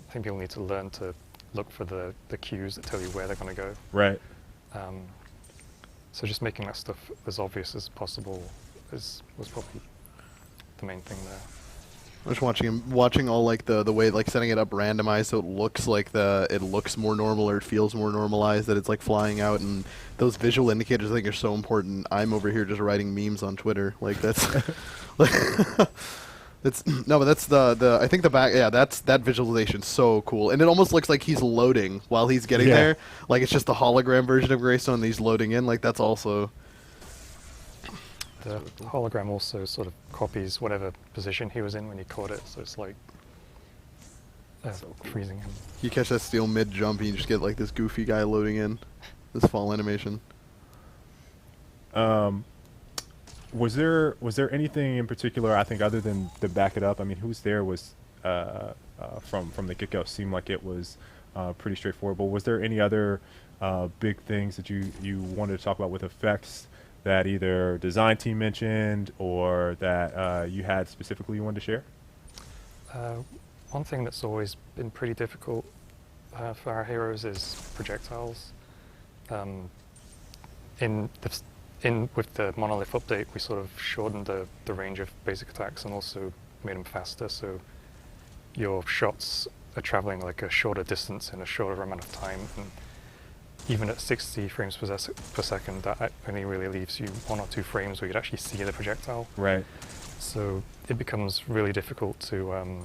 I think people need to learn to look for the cues that tell you where they're going to go. Right. So just making that stuff as obvious as possible was probably the main thing there. I'm just watching all like the way like setting it up randomized so it looks like it looks more normal, or it feels more normalized, that it's like flying out, and those visual indicators I think are so important. I'm over here just writing memes on Twitter, like that's like that's no, but that's the I think the back, yeah, that visualization's so cool, and it almost looks like he's loading while he's getting there, like it's just the hologram version of Greystone and he's loading in, like that's also. The hologram also sort of copies whatever position he was in when he caught it, so it's like freezing him. You catch that steal mid-jump and you just get like this goofy guy loading in, this fall animation. Was there anything in particular, I think, other than the back it up? I mean, who's there was from the get-go seemed like it was pretty straightforward, but was there any other big things that you wanted to talk about with effects that either design team mentioned or that you had specifically you wanted to share? One thing that's always been pretty difficult for our heroes is projectiles. In with the Monolith update, we sort of shortened the range of basic attacks and also made them faster, so your shots are traveling like a shorter distance in a shorter amount of time. And even at 60 frames per second, that only really leaves you 1 or 2 frames where you'd actually see the projectile. Right. So it becomes really difficult to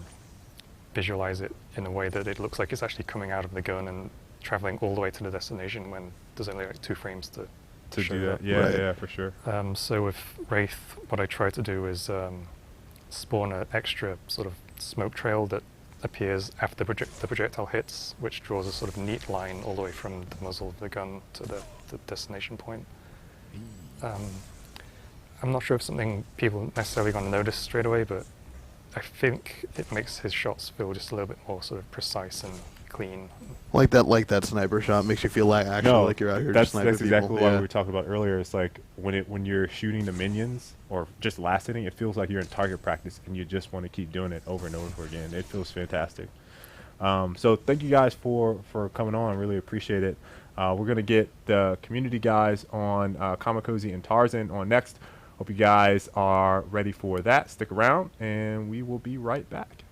visualize it in a way that it looks like it's actually coming out of the gun and traveling all the way to the destination when there's only like 2 frames to show do that. that. Yeah, Right. yeah, for sure. So with Wraith, what I try to do is spawn an extra sort of smoke trail that appears after the projectile hits, which draws a sort of neat line all the way from the muzzle of the gun to the destination point. I'm not sure if something people necessarily going to notice straight away, but I think it makes his shots feel just a little bit more sort of precise and clean. Like that sniper shot makes you feel like like you're out here that's just sniping exactly people. what Yeah. we were talking about earlier. It's like when you're shooting the minions or just last hitting, it feels like you're in target practice and you just want to keep doing it over and over again. It feels fantastic. So thank you guys for coming on. Really appreciate it. We're gonna get the community guys on Kamakozy and Tarzan on next. Hope you guys are ready for that. Stick around and we will be right back.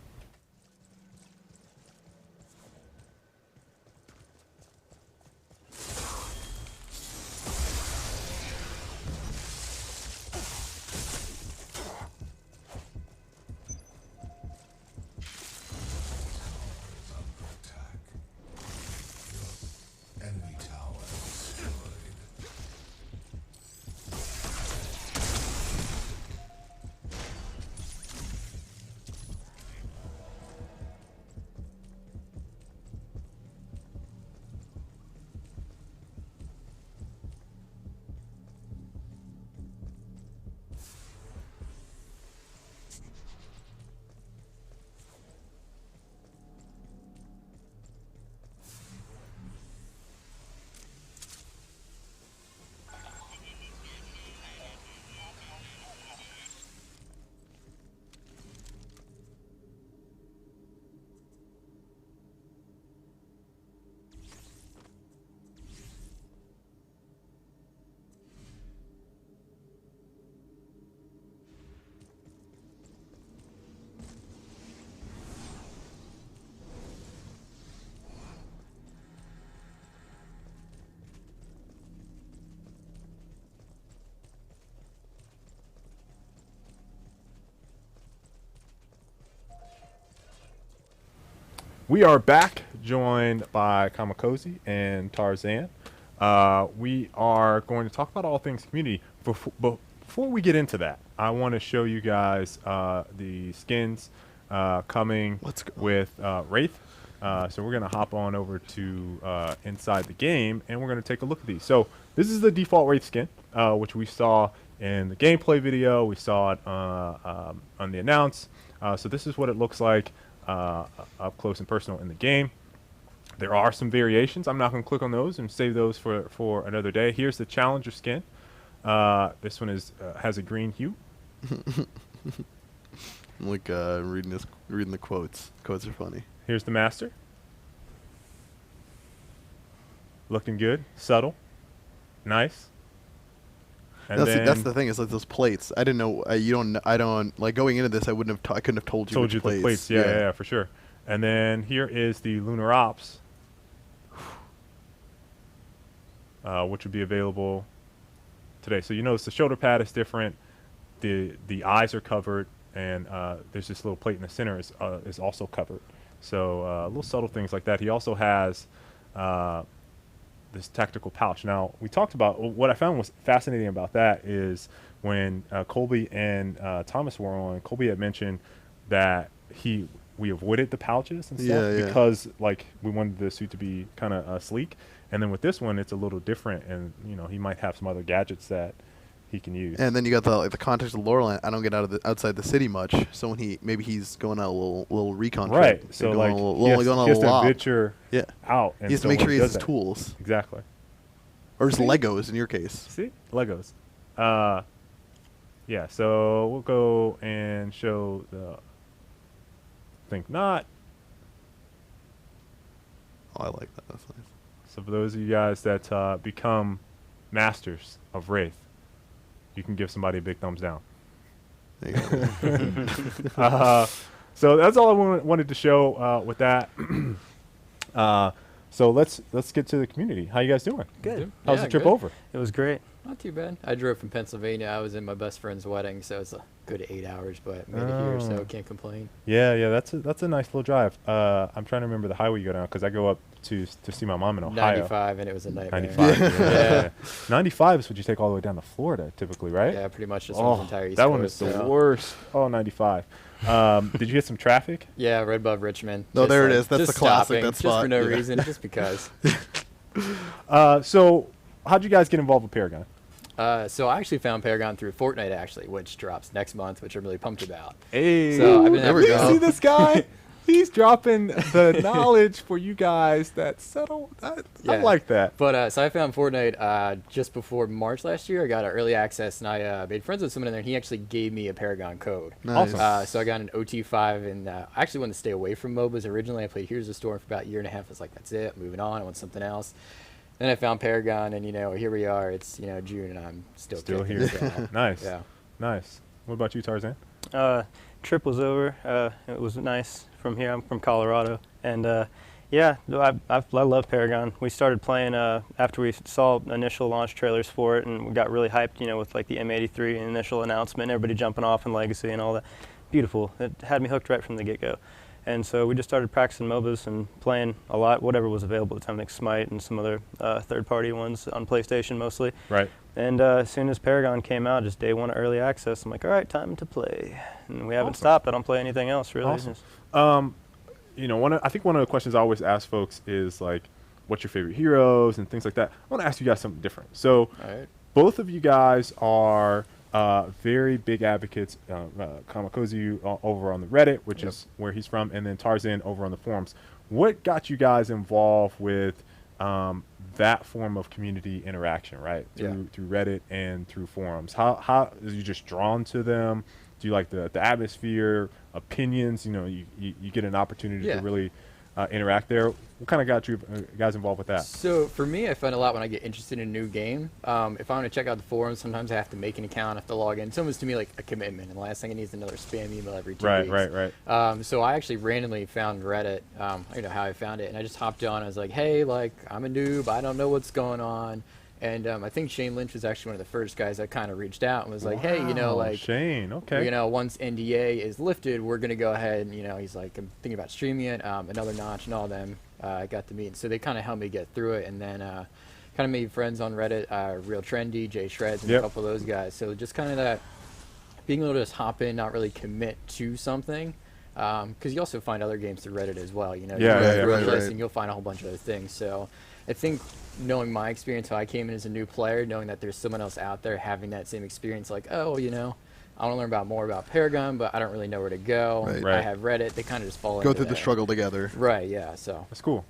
Enemy tower destroyed. We are back, joined by Kamakozy and Tarzan. We are going to talk about all things community. Before we get into that, I want to show you guys the skins coming Let's go. with Wraith. So we're going to hop on over to inside the game, and we're going to take a look at these. So this is the default Wraith skin, which we saw in the gameplay video. We saw it on the announce. So this is what it looks like up close and personal in the game. There are some variations. I'm not going to click on those and save those for another day. Here's the Challenger skin. This one has a green hue. I'm like reading the quotes. Quotes are funny. Here's the Master. Looking good, subtle, nice. And That's the thing. Is like those plates. I didn't know. I don't like going into this. I couldn't have told you. told which you plates. the plates. Yeah, for sure. And then here is the Lunar Ops, which would be available today. So you notice the shoulder pad is different. The eyes are covered, and there's this little plate in the center is also covered. So little subtle things like that. He also has this tactical pouch. Now, we talked about what I found was fascinating about that is when Colby and Thomas were on, Colby had mentioned that we avoided the pouches and stuff because like we wanted the suit to be kind of sleek. And then with this one, it's a little different, and he might have some other gadgets that he can use. And then you got the context of Laurel. I don't get outside the city much, so when he's going on a little recon trip, Right. So like he has to lop. venture out. And He has to so make when sure he has does his that- tools, Exactly. or his Legos in your case. See? Legos. Yeah, so we'll go and show the Think Not. Oh, I like that. That's nice. So for those of you guys that become masters of Wraith, you can give somebody a big thumbs down. There you go. So that's all I wanted to show with that. So let's get to the community. How you guys doing? Good. How's Yeah, the trip good. over? It was great. Not too bad. I drove from Pennsylvania. I was in my best friend's wedding, so it's a good 8 hours, but made it here, so Oh. can't complain. Yeah, that's a nice little drive. I'm trying to remember the highway you go down because I go up to see my mom in Ohio. 95, and it was a nightmare. 95. Yeah. 95 is what you take all the way down to Florida, typically, right? Yeah, pretty much just Oh, the entire East that Coast. one is the so- worst. Oh, 95. Did you get some traffic? Yeah, right above Richmond. No, Just, there it like, is. That's just the classic, stopping, that just spot, for no yeah. reason, just because. So how'd you guys get involved with Paragon? So I actually found Paragon through Fortnite, actually, which drops next month, which I'm really pumped about. Hey, So I've been there we having go. see this guy? He's dropping the knowledge for you guys that settle. I Yeah. like that. But so I found Fortnite just before March last year. I got an early access, and I made friends with someone in there, and he actually gave me a Paragon code. Nice. Awesome. So I got an OT5, and I actually wanted to stay away from MOBAs originally. I played Heroes of the Storm for about a year and a half. I was like, that's it, moving on. I want something else. Then I found Paragon, and here we are. It's June, and I'm still Still kicking, here. so, Nice. Yeah. Nice. What about you, Tarzan? Trip was over. It was nice from here. I'm from Colorado, and yeah, I love Paragon. We started playing after we saw initial launch trailers for it, and we got really hyped. With like the M83 initial announcement, everybody jumping off in Legacy and all that. Beautiful. It had me hooked right from the get-go. And so we just started practicing MOBAs and playing a lot, whatever was available at the time, like Smite and some other third-party ones on PlayStation mostly. Right. And as soon as Paragon came out, just day one early access, I'm like, all right, time to play. And we haven't Awesome. stopped. I don't play anything else, really. Awesome. Just- I think one of the questions I always ask folks is like, what's your favorite heroes and things like that. I want to ask you guys something different. So All right. both of you guys are very big advocates. Kamakozu over on the Reddit, which is where he's from, and then Tarzan over on the forums. What got you guys involved with that form of community interaction, right? Through Reddit and through forums. How are you just drawn to them? Do you like the atmosphere, opinions? You get an opportunity to really interact there. What kind of got you guys involved with that? So for me, I find a lot when I get interested in a new game. If I want to check out the forums, sometimes I have to make an account, I have to log in. It's almost to me like a commitment, and the last thing I need is another spam email every 2 weeks. Right. So I actually randomly found Reddit. I don't know how I found it, and I just hopped on. I was like, hey, I'm a noob. I don't know what's going on. And I think Shane Lynch was actually one of the first guys that kind of reached out and was like, hey, Shane, okay. once NDA is lifted, we're going to go ahead and, he's like, I'm thinking about streaming it, Another Notch and all them. I got to meet. And so they kind of helped me get through it. And then kind of made friends on Reddit, Real Trendy, Jay Shreds, and a couple of those guys. So just kind of that, being able to just hop in, not really commit to something. Because you also find other games through Reddit as well. You go through a list and you'll find a whole bunch of other things. So I think knowing my experience, how I came in as a new player, knowing that there's someone else out there having that same experience, like, I want to learn more about Paragon, but I don't really know where to go. Right. I have Reddit. They kind of just fall Go into through the that. struggle together. Right, yeah, so. That's cool.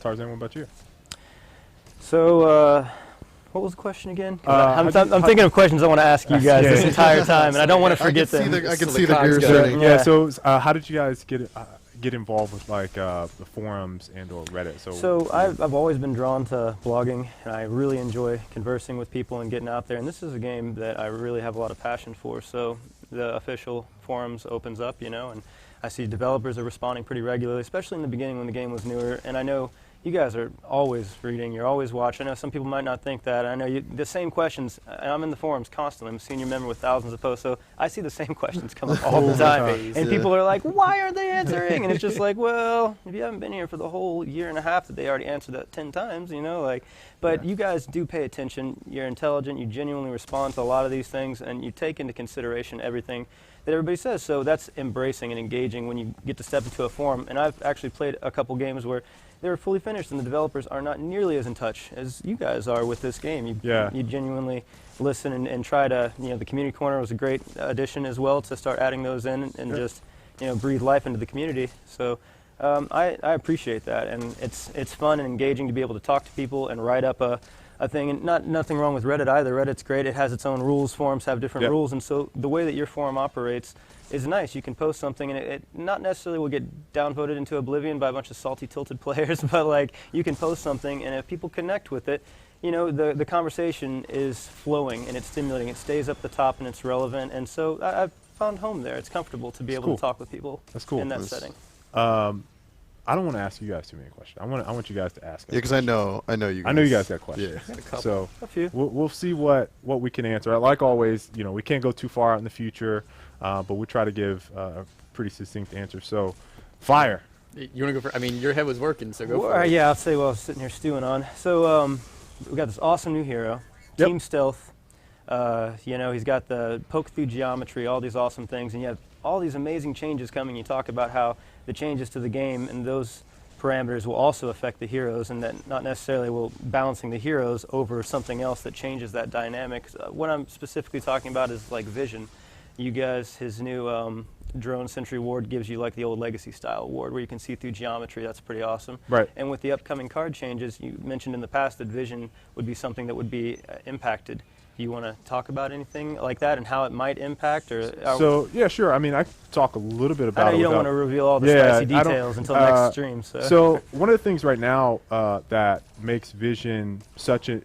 Tarzan, what about you? So, what was the question again? I'm thinking of questions I want to ask you guys this entire time, and I don't want to forget them. I can So see the the gears cogs go. turning. Yeah. So how did you guys get involved with the forums and or Reddit? So I've always been drawn to blogging, and I really enjoy conversing with people and getting out there. And this is a game that I really have a lot of passion for. So the official forums opens up, and I see developers are responding pretty regularly, especially in the beginning when the game was newer. And I know you guys are always reading, you're always watching. I know some people might not think that. I know the same questions, and I'm in the forums constantly. I'm a senior member with thousands of posts, so I see the same questions come up all the time. And people are like, why aren't they answering? And it's just like, well, if you haven't been here for the whole year and a half that they already answered that 10 times, but you guys do pay attention. You're intelligent. You genuinely respond to a lot of these things, and you take into consideration everything that everybody says. So that's embracing and engaging when you get to step into a forum. And I've actually played a couple games where they were fully finished, and the developers are not nearly as in touch as you guys are with this game. You genuinely listen and try to, the community corner was a great addition as well to start adding those in and just, breathe life into the community. So I appreciate that, and it's fun and engaging to be able to talk to people and write up a thing. And nothing wrong with Reddit either. Reddit's great. It has its own rules. Forums have different rules, and so the way that your forum operates is nice. You can post something, and it not necessarily will get downvoted into oblivion by a bunch of salty, tilted players, but you can post something, and if people connect with it, you know, the conversation is flowing and it's stimulating. It stays up the top and it's relevant. And so I've found home there. It's comfortable to be able to talk with people in that setting. I don't want to ask you guys too many questions. I want you guys to ask us. Yeah, because I know you guys. I know you guys got questions. Yeah. So A few. we'll see what we can answer. Like always, you know, we can't go too far out in the future, but we try to give a pretty succinct answer. So, fire. You want to go for? I mean, your head was working, so go for it. Yeah, I'll say while I was sitting here stewing on. So we got this awesome new hero, Yep. Team Stealth. You know, he's got the poke through geometry, all these awesome things, and you have all these amazing changes coming. You talk about how the changes to the game and those parameters will also affect the heroes, and that not necessarily will balancing the heroes over something else that changes that dynamic. What I'm specifically talking about is like vision. You guys, his new drone sentry ward gives you like the old legacy style ward where you can see through geometry. That's pretty awesome. Right. And with the upcoming card changes, you mentioned in the past that vision would be something that would be impacted. Do you want to talk about anything like that and how it might impact? So yeah, sure. I mean, I can talk a little bit about it. I know you don't want to reveal all the spicy details until next stream. So one of the things right now that makes vision such an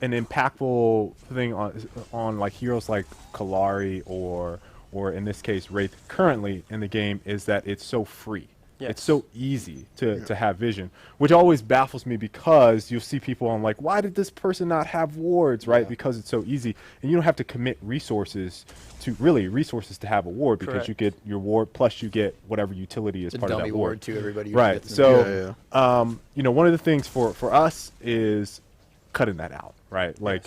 impactful thing on like heroes like Kalari or in this case Wraith currently in the game is that it's so free. Yes. It's so easy to have vision, which always baffles me because you'll see people on like, why did this person not have wards, right? Because it's so easy, and you don't have to commit resources to have a ward because Correct. you get your ward plus you get whatever utility is The part of dummy that ward to everybody. who Right. gets them. So, you know, one of the things for us is cutting that out, right? Like,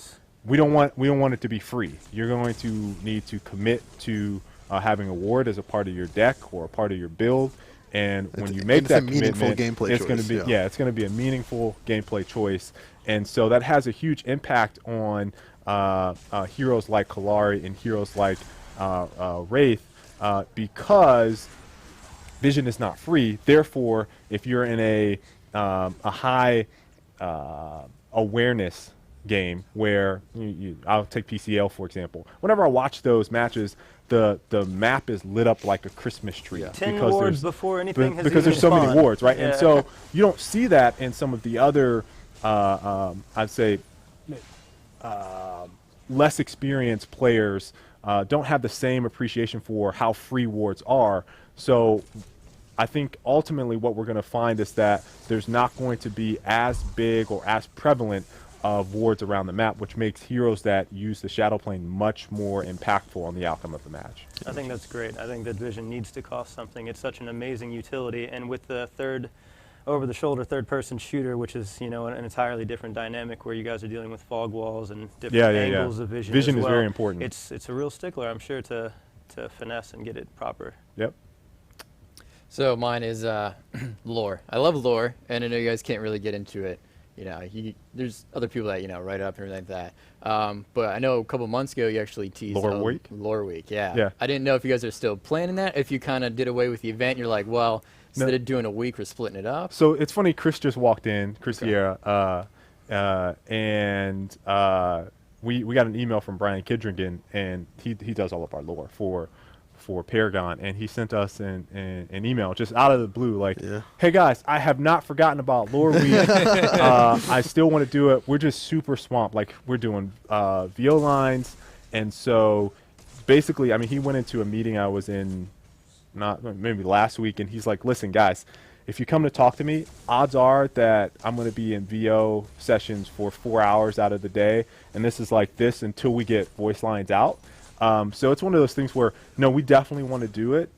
we don't want it to be free. You're going to need to commit to having a ward as a part of your deck or a part of your build. And when you make that commitment, it's going to be it's going to be a meaningful gameplay choice, and so that has a huge impact on heroes like Kalari and heroes like Wraith because vision is not free. Therefore, if you're in a high awareness game where I'll take PCL for example. Whenever I watch those matches, the map is lit up like a Christmas tree. 10 wards before anything has because there's so even many spawned. wards, right? Yeah. And so you don't see that in some of the other, I'd say, less experienced players don't have the same appreciation for how free wards are. So I think ultimately what we're going to find is that there's not going to be as big or as prevalent of wards around the map, which makes heroes that use the shadow plane much more impactful on the outcome of the match. I think that's great. I think that vision needs to cost something. It's such an amazing utility, and with the over-the-shoulder third-person shooter, which is an entirely different dynamic where you guys are dealing with fog walls and different angles of vision. Vision as is well. very important. It's a real stickler, I'm sure, to finesse and get it proper. Yep. So mine is lore. I love lore, and I know you guys can't really get into it. There's other people that write up and everything like that. But I know a couple months ago you actually teased Lore Week. Lore Week, yeah. Yeah. I didn't know if you guys are still planning that. If you kind of did away with the event, you're like, well, instead of doing a week, we're splitting it up. So it's funny. Chris just walked in, Chris Sierra, and we got an email from Brian Kidringen, and he does all of our lore for Paragon, and he sent us an email just out of the blue like, hey guys, I have not forgotten about Lore Week. I still want to do it. We're just super swamped. Like, we're doing VO lines, and so basically, I mean, he went into a meeting I was in maybe last week, and he's like, listen guys, if you come to talk to me, odds are that I'm going to be in VO sessions for 4 hours out of the day, and this is like this until we get voice lines out. So it's one of those things where, no, we definitely want to do it.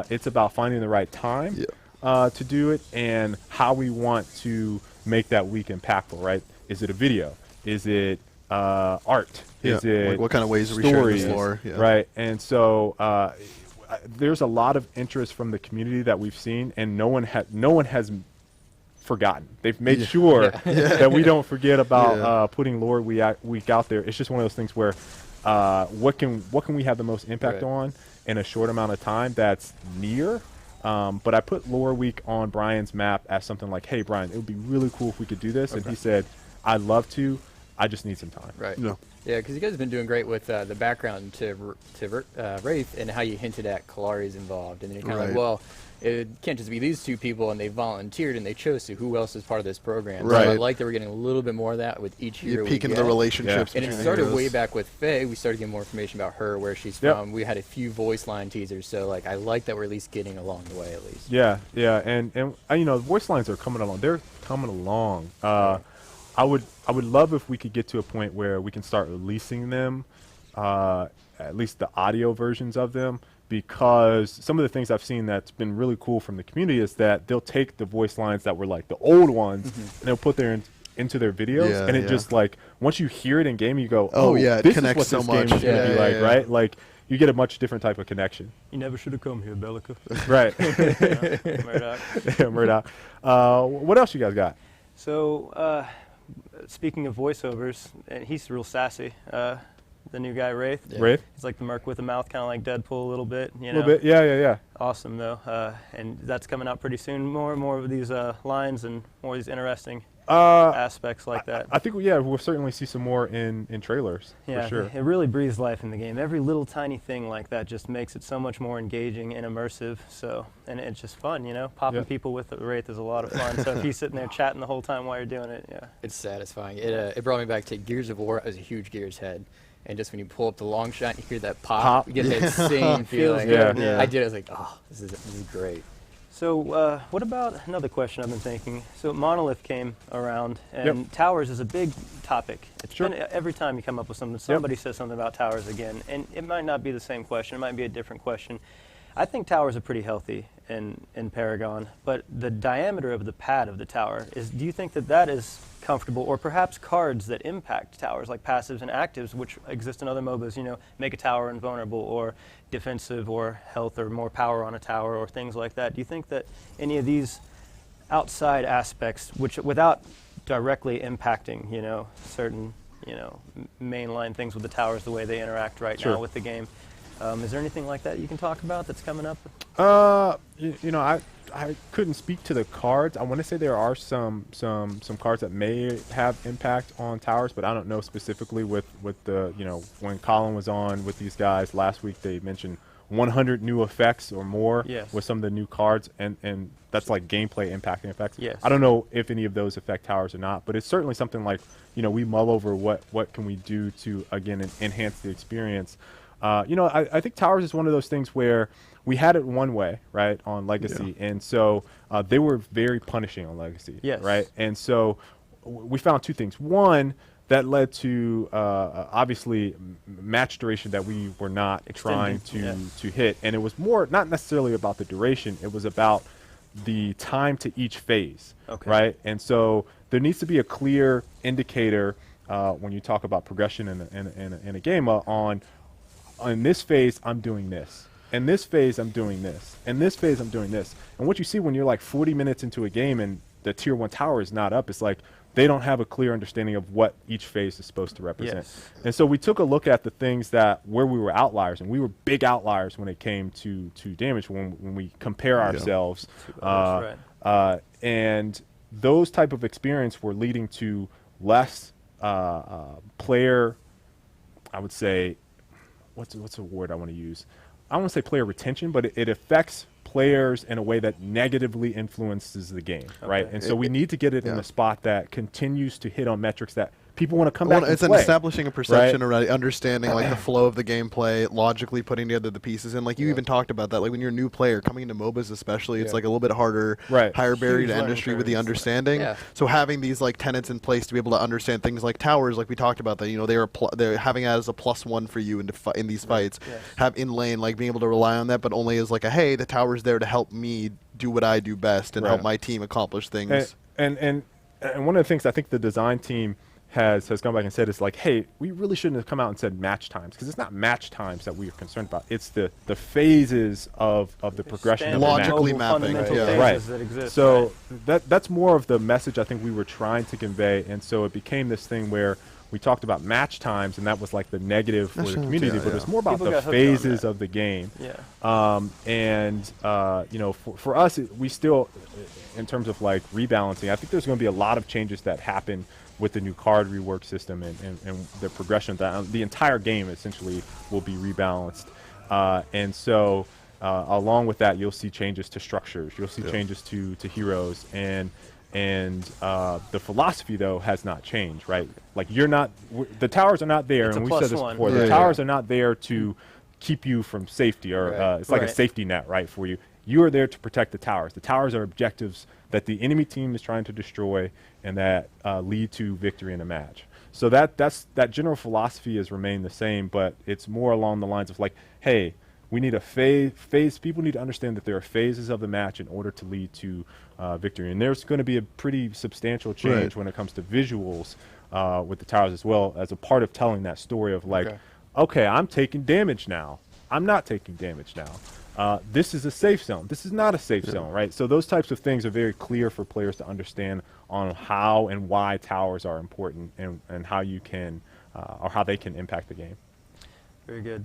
It's about finding the right time to do it and how we want to make that week impactful, right? Is it a video? Is it art? Is it like what kind of ways are we stories, sharing this lore? right? And so there's a lot of interest from the community that we've seen, and no one has forgotten. They've made sure that we don't forget about putting Lore Week out there. It's just one of those things where what can we have the most impact on in a short amount of time that's near. But I put Lore Week on Brian's map as something like, hey Brian, it would be really cool if we could do this. And he said, I'd love to, I just need some time. Right. Yeah, because you guys have been doing great with the background to Wraith and how you hinted at Kalari's involved. And then you're kind of like, well, it can't just be these two people and they volunteered and they chose to. Who else is part of this program? Right. So I like that we're getting a little bit more of that with each hero. You peek into the relationships. And it between started heroes. way back with Faye. We started getting more information about her, where she's from. We had a few voice line teasers. So like, I like that we're at least getting along the way at least. Yeah, and you know, the voice lines are coming along. They're coming along. I would love if we could get to a point where we can start releasing them, at least the audio versions of them, because some of the things I've seen that's been really cool from the community is that they'll take the voice lines that were like the old ones and they'll put into their videos, and it just like once you hear it in game, you go, oh yeah, it this connects is what so this much. game is gonna be like, right? Like you get a much different type of connection. You never should have come here, Bellica. Right. Murdoch. Yeah, Murdoch. What else you guys got? So, speaking of voiceovers, and he's real sassy. The new guy, Wraith. Yeah. Wraith? He's like the merc with a mouth, kind of like Deadpool a little bit. You A know? little bit, yeah. Awesome, though. And that's coming out pretty soon. More and more of these lines and more of these interesting aspects like that. I think, we'll certainly see some more in trailers, Yeah, for sure. it really breathes life in the game. Every little tiny thing like that just makes it so much more engaging and immersive. So, and it's just fun, you know? Popping people with the Wraith is a lot of fun. So if he's sitting there chatting the whole time while you're doing it, It's satisfying. It brought me back to Gears of War. I was a huge Gears head. And just when you pull up the long shot and you hear that pop. You get that same feeling. Yeah. I did. I was like, oh, this is great. So what about another question I've been thinking? So Monolith came around, and towers is a big topic. It's been every time you come up with something, somebody says something about towers again, and it might not be the same question. It might be a different question. I think towers are pretty healthy in Paragon, but the diameter of the pad of the tower do you think that is comfortable, or perhaps cards that impact towers, like passives and actives, which exist in other MOBAs, you know, make a tower invulnerable, or defensive, or health, or more power on a tower, or things like that. Do you think that any of these outside aspects, which without directly impacting, you know, certain, you know, mainline things with the towers, the way they interact right now with the game, is there anything like that you can talk about that's coming up? You know, I couldn't speak to the cards. I want to say there are some cards that may have impact on towers, but I don't know specifically with the, you know, when Colin was on with these guys last week, they mentioned 100 new effects or more with some of the new cards, and that's like gameplay impacting effects. I don't know if any of those affect towers or not, but it's certainly something like, you know, we mull over what can we do to, again, enhance the experience. You know, I think towers is one of those things where we had it one way, right, on Legacy, and so they were very punishing on Legacy, right? And so we found two things. One, that led to obviously match duration that we were not trying to hit, and it was more not necessarily about the duration, it was about the time to each phase, right? And so there needs to be a clear indicator when you talk about progression in a game on this phase I'm doing this, and this phase I'm doing this, and this phase I'm doing this. And what you see when you're like 40 minutes into a game and the tier 1 tower is not up, it's like they don't have a clear understanding of what each phase is supposed to represent. And so we took a look at the things where we were outliers, and we were big outliers when it came to damage when we compare ourselves. And those type of experience were leading to less player, I would say, what's a word I want to use? I don't want to say player retention, but it affects players in a way that negatively influences the game, right? And so we need to get it in a spot that continues to hit on metrics that people want to come back and play. It's establishing a perception around understanding like the flow of the gameplay, logically putting together the pieces. And like you even talked about that, like when you're a new player coming into MOBAs especially, it's like a little bit harder, higher barrier to entry with the understanding. So having these like tenets in place to be able to understand things like towers, like we talked about, that, you know, they're having it as a +1 for you in these fights. Have in lane, like being able to rely on that, but only as like a, hey, the tower's there to help me do what I do best and help my team accomplish things. And one of the things I think the design team has gone back and said is like, hey, we really shouldn't have come out and said match times, because it's not match times that we are concerned about. It's the phases of the progression, logically mapping, that exist, so that's more of the message I think we were trying to convey. And so it became this thing where we talked about match times, and that was like the negative for the community, but it's more about the phases of the game. And you know, for us, we still, in terms of like rebalancing, I think there's going to be a lot of changes that happen with the new card rework system and the progression of that. The entire game essentially will be rebalanced. And so along with that, you'll see changes to structures. You'll see changes to heroes. And the philosophy, though, has not changed, right? Like, the towers are not there, It's and a we said plus this one. before, the towers are not there to keep you from safety, or it's like a safety net, right, for you. You are there to protect the towers. The towers are objectives that the enemy team is trying to destroy and that lead to victory in a match. So that general philosophy has remained the same, but it's more along the lines of like, hey, we need a phase. People need to understand that there are phases of the match in order to lead to victory. And there's going to be a pretty substantial change when it comes to visuals with the towers, as well as a part of telling that story of like, okay, I'm taking damage now. I'm not taking damage now. This is a safe zone. This is not a safe zone, right? So those types of things are very clear for players to understand on how and why towers are important and how you can or how they can impact the game. Very good.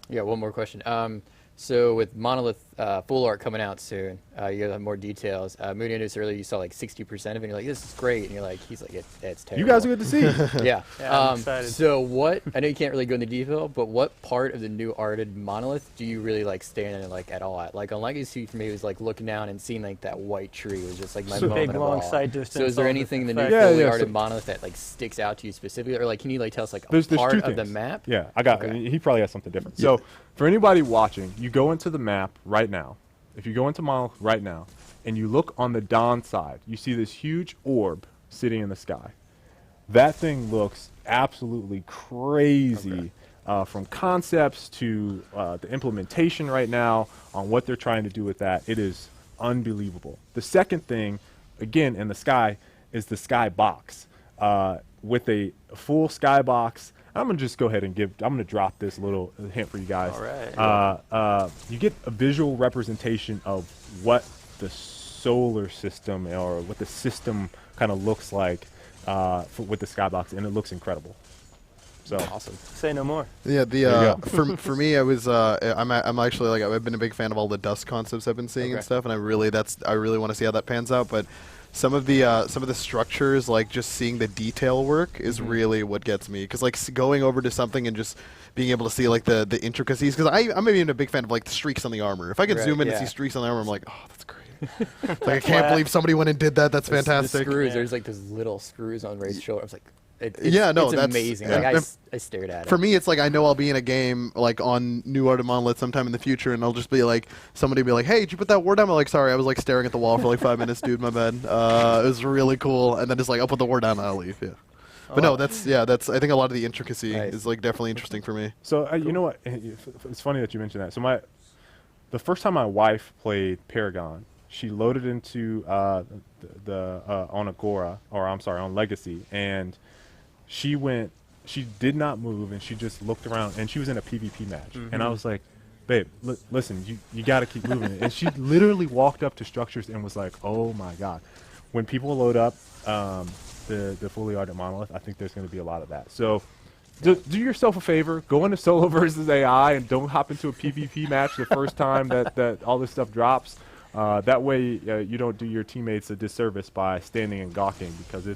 Yeah, one more question. So with Monolith full art coming out soon, you have more details. Moody noticed earlier you saw like 60% of it, and you're like, this is great. And you're like, he's like, it's terrible. You guys are good to see. Yeah. I'm excited. So what, I know you can't really go into detail, but what part of the new arted Monolith do you really like stand in like at all at? Like on Legacy for me, it was like looking down and seeing like that white tree was just like my moment big of long awe. sight distance. So is there all anything in the new effects. fully yeah, arted so- Monolith that like sticks out to you specifically? Or like, can you like tell us like a There's part two of the things. map? Yeah, I got Okay. He probably has something different. So for anybody watching, you go into the map right now. If you go into Monolith right now and you look on the Dawn side, you see this huge orb sitting in the sky. That thing looks absolutely crazy from concepts to the implementation right now on what they're trying to do with that. It is unbelievable. The second thing, again, in the sky, is the sky box. With a full sky box, I'm going to just go ahead and I'm going to drop this little hint for you guys. All right. You get a visual representation of what the solar system or what the system kind of looks like with the skybox, and it looks incredible. So Awesome. Say no more. Yeah, you for me, I was I'm actually like I've been a big fan of all the dust concepts I've been seeing and stuff, and I really want to see how that pans out. But some of the structures, like just seeing the detail work, is really what gets me. Because like going over to something and just being able to see like the intricacies. Because I'm even a big fan of like the streaks on the armor. If I could zoom in and see streaks on the armor, I'm like, oh, that's great. Like I can't believe somebody went and did that. That's fantastic. The screws, there's like those little screws on Ray's shoulder. I was like, it's that's amazing. yeah. Like I stared at it. For me, it's like I know I'll be in a game like on New Art of Monolith sometime in the future, and I'll just be like, somebody be like, "Hey, did you put that word down?" I'm like, "Sorry, I was like staring at the wall for like 5 minutes, dude. My bad." It was really cool, and then just like I'll put the word down and I'll leave. Yeah, but no, that's I think a lot of the intricacy is like definitely interesting for me. So you know what? It's funny that you mentioned that. So the first time my wife played Paragon, she loaded into on Agora, or I'm sorry, on Legacy, and she did not move, and she just looked around, and she was in a PvP match. And I was like, babe, listen, you got to keep moving. And she literally walked up to structures and was like, oh my God. When people load up the fully arted Monolith, I think there's going to be a lot of that. So do yourself a favor, go into solo versus AI, and don't hop into a PvP match the first time that all this stuff drops. That way, you don't do your teammates a disservice by standing and gawking, because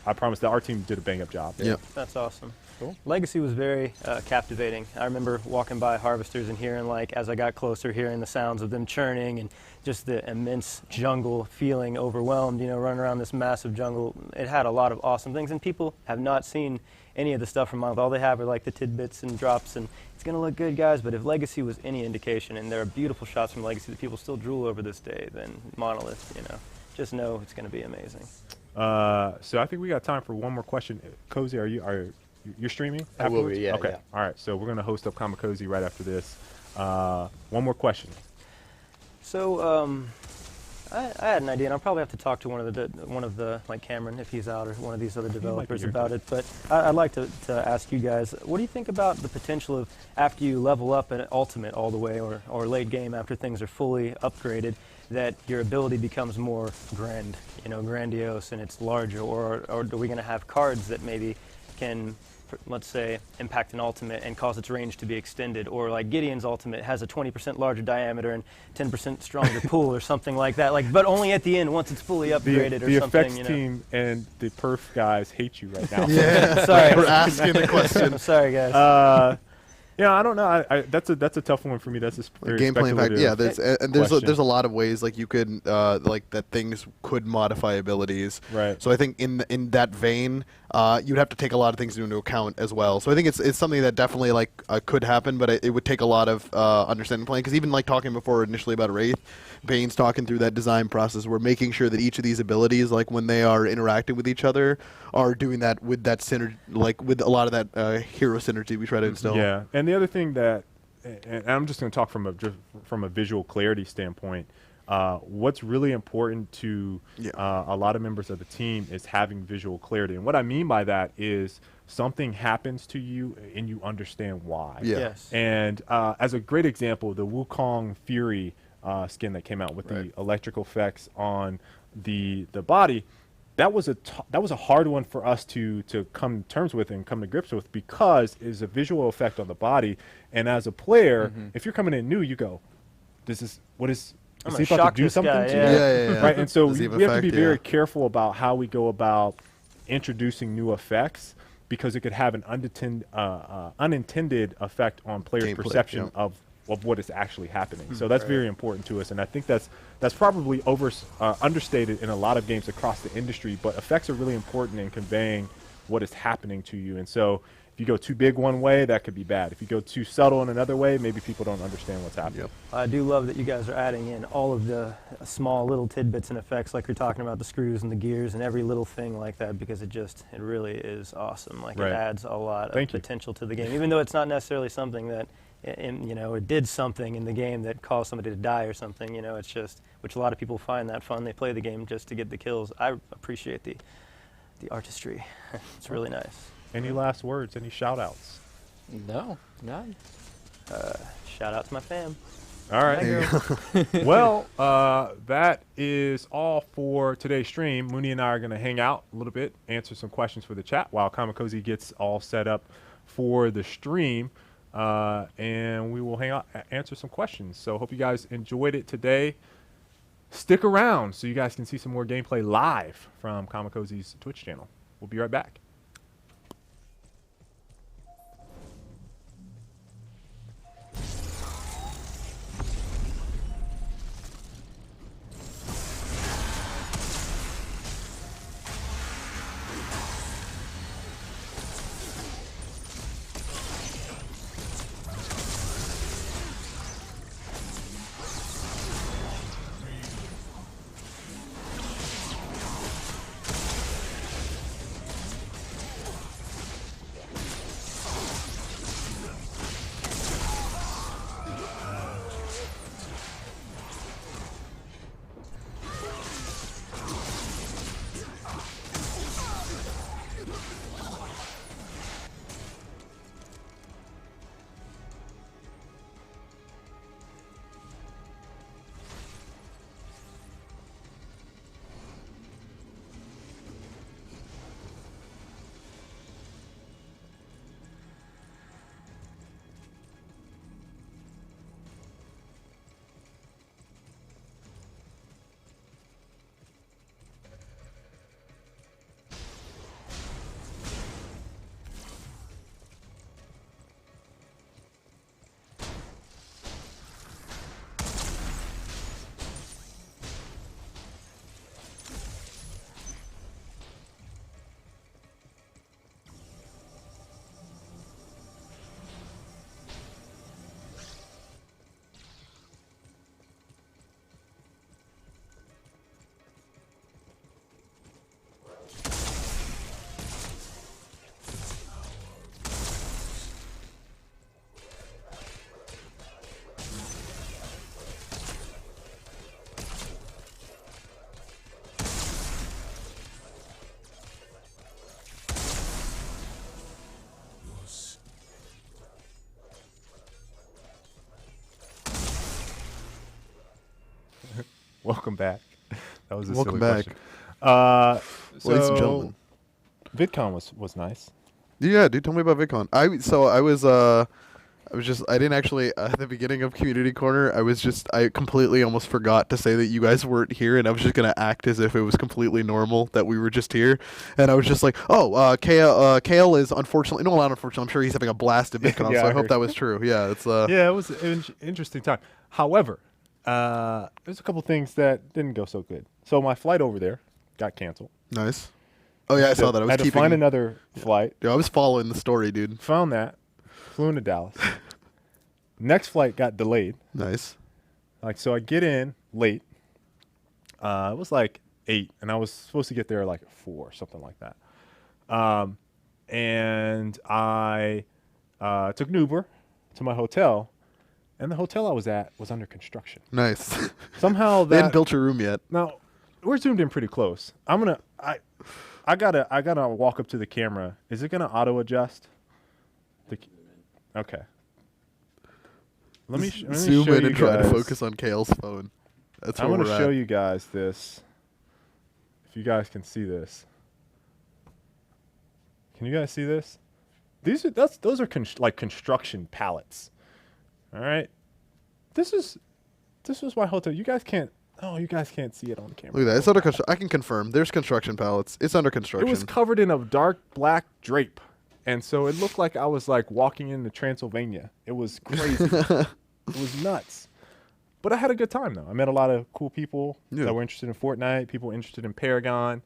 I promise that our team did a bang-up job. Yeah. That's awesome. Cool. Legacy was very captivating. I remember walking by harvesters and hearing, like, as I got closer, hearing the sounds of them churning and just the immense jungle, feeling overwhelmed, running around this massive jungle. It had a lot of awesome things, and people have not seen any of the stuff from Monolith. All they have are like the tidbits and drops, and it's going to look good, guys, but if Legacy was any indication, and there are beautiful shots from Legacy that people still drool over this day, then Monolith, just know it's going to be amazing. So I think we got time for one more question. Cozy, you're streaming afterwards? I will be, yeah. Okay. Yeah. All right. So we're going to host up Cozy right after this. One more question. So I had an idea, and I'll probably have to talk to one of the like Cameron, if he's out, or one of these other developers about it. But I'd like to ask you guys, what do you think about the potential of, after you level up at Ultimate all the way, or late game after things are fully upgraded, that your ability becomes more grandiose, and it's larger, or are we going to have cards that maybe can let's say, impact an ultimate and cause its range to be extended, or like Gideon's ultimate has a 20% larger diameter and 10% stronger pull or something like that. Like, but only at the end once it's fully upgraded The or something. effects team and the perf guys hate you right now. Yeah, Sorry. for asking the question. Sorry, guys. Yeah, I don't know. That's a tough one for me. That's a very Gameplay impact. speculative Yeah, there's question. there's a lot of ways like you could like that things could modify abilities. Right. So I think in that vein, you'd have to take a lot of things into account as well. So I think it's something that definitely like could happen, but it would take a lot of understanding playing. Because even like talking before initially about Wraith, Bane's talking through that design process. We're making sure that each of these abilities, like when they are interacting with each other, are doing that with that synergy, like with a lot of that hero synergy we try to instill. Yeah, and the other thing that, and I'm just going to talk from a visual clarity standpoint. What's really important to a lot of members of the team is having visual clarity, and what I mean by that is something happens to you and you understand why. Yeah. Yes. And as a great example, the Wukong Fury skin that came out with the electrical effects on the body. That was a hard one for us to come to terms with and come to grips with, because it's a visual effect on the body. And as a player, if you're coming in new, you go, what is I'm he gonna about shock to do this something guy, to yeah. you? Yeah. Right. And so Does he we have have to be effect? very Yeah. careful about how we go about introducing new effects, because it could have an unintended effect on players' Gameplay, perception yeah. of what is actually happening. So that's very important to us, and I think that's probably understated in a lot of games across the industry, but effects are really important in conveying what is happening to you. And so if you go too big one way, that could be bad. If you go too subtle in another way, maybe people don't understand what's happening. Yep. I do love that you guys are adding in all of the small little tidbits and effects, like you're talking about the screws and the gears and every little thing like that, because it really is awesome. Like Right. it adds a lot Thank of you. potential to the game, even though it's not necessarily something that, it did something in the game that caused somebody to die or something. It's just, which a lot of people find that fun. They play the game just to get the kills. I appreciate the artistry. It's really nice. Any last words? Any shout outs? No, none. Shout out to my fam. All right. Hi, girl. Well, that is all for today's stream. Mooney and I are going to hang out a little bit, answer some questions for the chat while Kamikoze gets all set up for the stream. And we will hang out, answer some questions. So hope you guys enjoyed it today. Stick around so you guys can see some more gameplay live from Kamikoze's Twitch channel. We'll be right back. Welcome back. That was a Welcome silly back. question. Ladies and So gentlemen. VidCon was nice. Yeah, dude, tell me about VidCon. I didn't actually at the beginning of Community Corner. I completely almost forgot to say that you guys weren't here, and I was just gonna act as if it was completely normal that we were just here, and I was just like, oh, Kale is unfortunately, no, not unfortunately. I'm sure he's having a blast at VidCon, Yeah, so I I hope heard. that was true. Yeah, it's Yeah, it was an interesting time. However, there's a couple things that didn't go so good. So my flight over there got canceled. nice. Oh yeah, I saw that. I was had to keeping. find another flight. Yeah, I was following the story, dude. Found that. Flew into Dallas. Next flight got delayed. Nice. So I get in late. It was like 8, and I was supposed to get there like at 4, something like that. And I took an Uber to my hotel, and the hotel I was at was under construction. Nice. Somehow They hadn't that built your room yet. now we're zoomed in pretty close. I gotta walk up to the camera. Is it gonna auto adjust? Okay. Let me Zoom show in you and try to guys. focus on Kale's phone. That's I'm where gonna we're show at. you guys this. If you guys can see this, can you guys see this? Those are construction pallets. All right. This was my hotel. You guys can't. Oh, you guys can't see it on camera. Look at that. It's under construction. I can confirm. There's construction pallets. It's under It construction. was covered in a dark black drape, and so it looked like I was like walking into Transylvania. It was crazy. It was nuts. But I had a good time though. I met a lot of cool people that were interested in Fortnite. People interested in Paragon.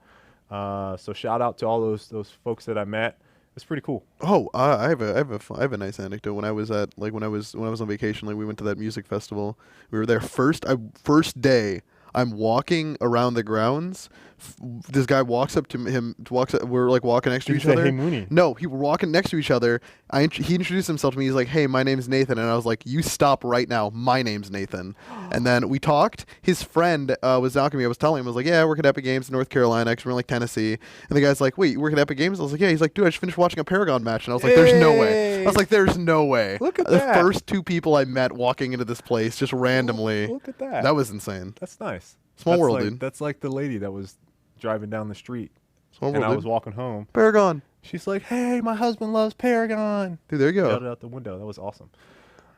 So shout out to all those folks that I met. It's pretty cool. Oh, I have a nice anecdote. When I was on vacation, like we went to that music festival. We were there first day. I'm walking around the grounds. This guy walks up to him. We're like walking next to Did each you say, other. "Hey, Mooney"? No, we were walking next to each other. He introduced himself to me. He's like, "Hey, my name's Nathan," and I was like, "You stop right now. My name's Nathan." And then we talked. His friend was talking to me. I was telling him, I was like, "Yeah, I work at Epic Games in North Carolina. Actually, we're in like Tennessee." And the guy's like, "Wait, you work at Epic Games?" I was like, "Yeah." He's like, "Dude, I just finished watching a Paragon match," and I was like, "There's no way." I was like, "There's no way." Look at the that. first 2 people I met walking into this place just randomly. Look at that. That was insane. That's nice. Small That's world, like, dude. That's like the lady that was driving down the street, Small and world, I dude. was walking home. Paragon. She's like, "Hey, my husband loves Paragon." Dude, there you go. Yelled it out the window. That was awesome.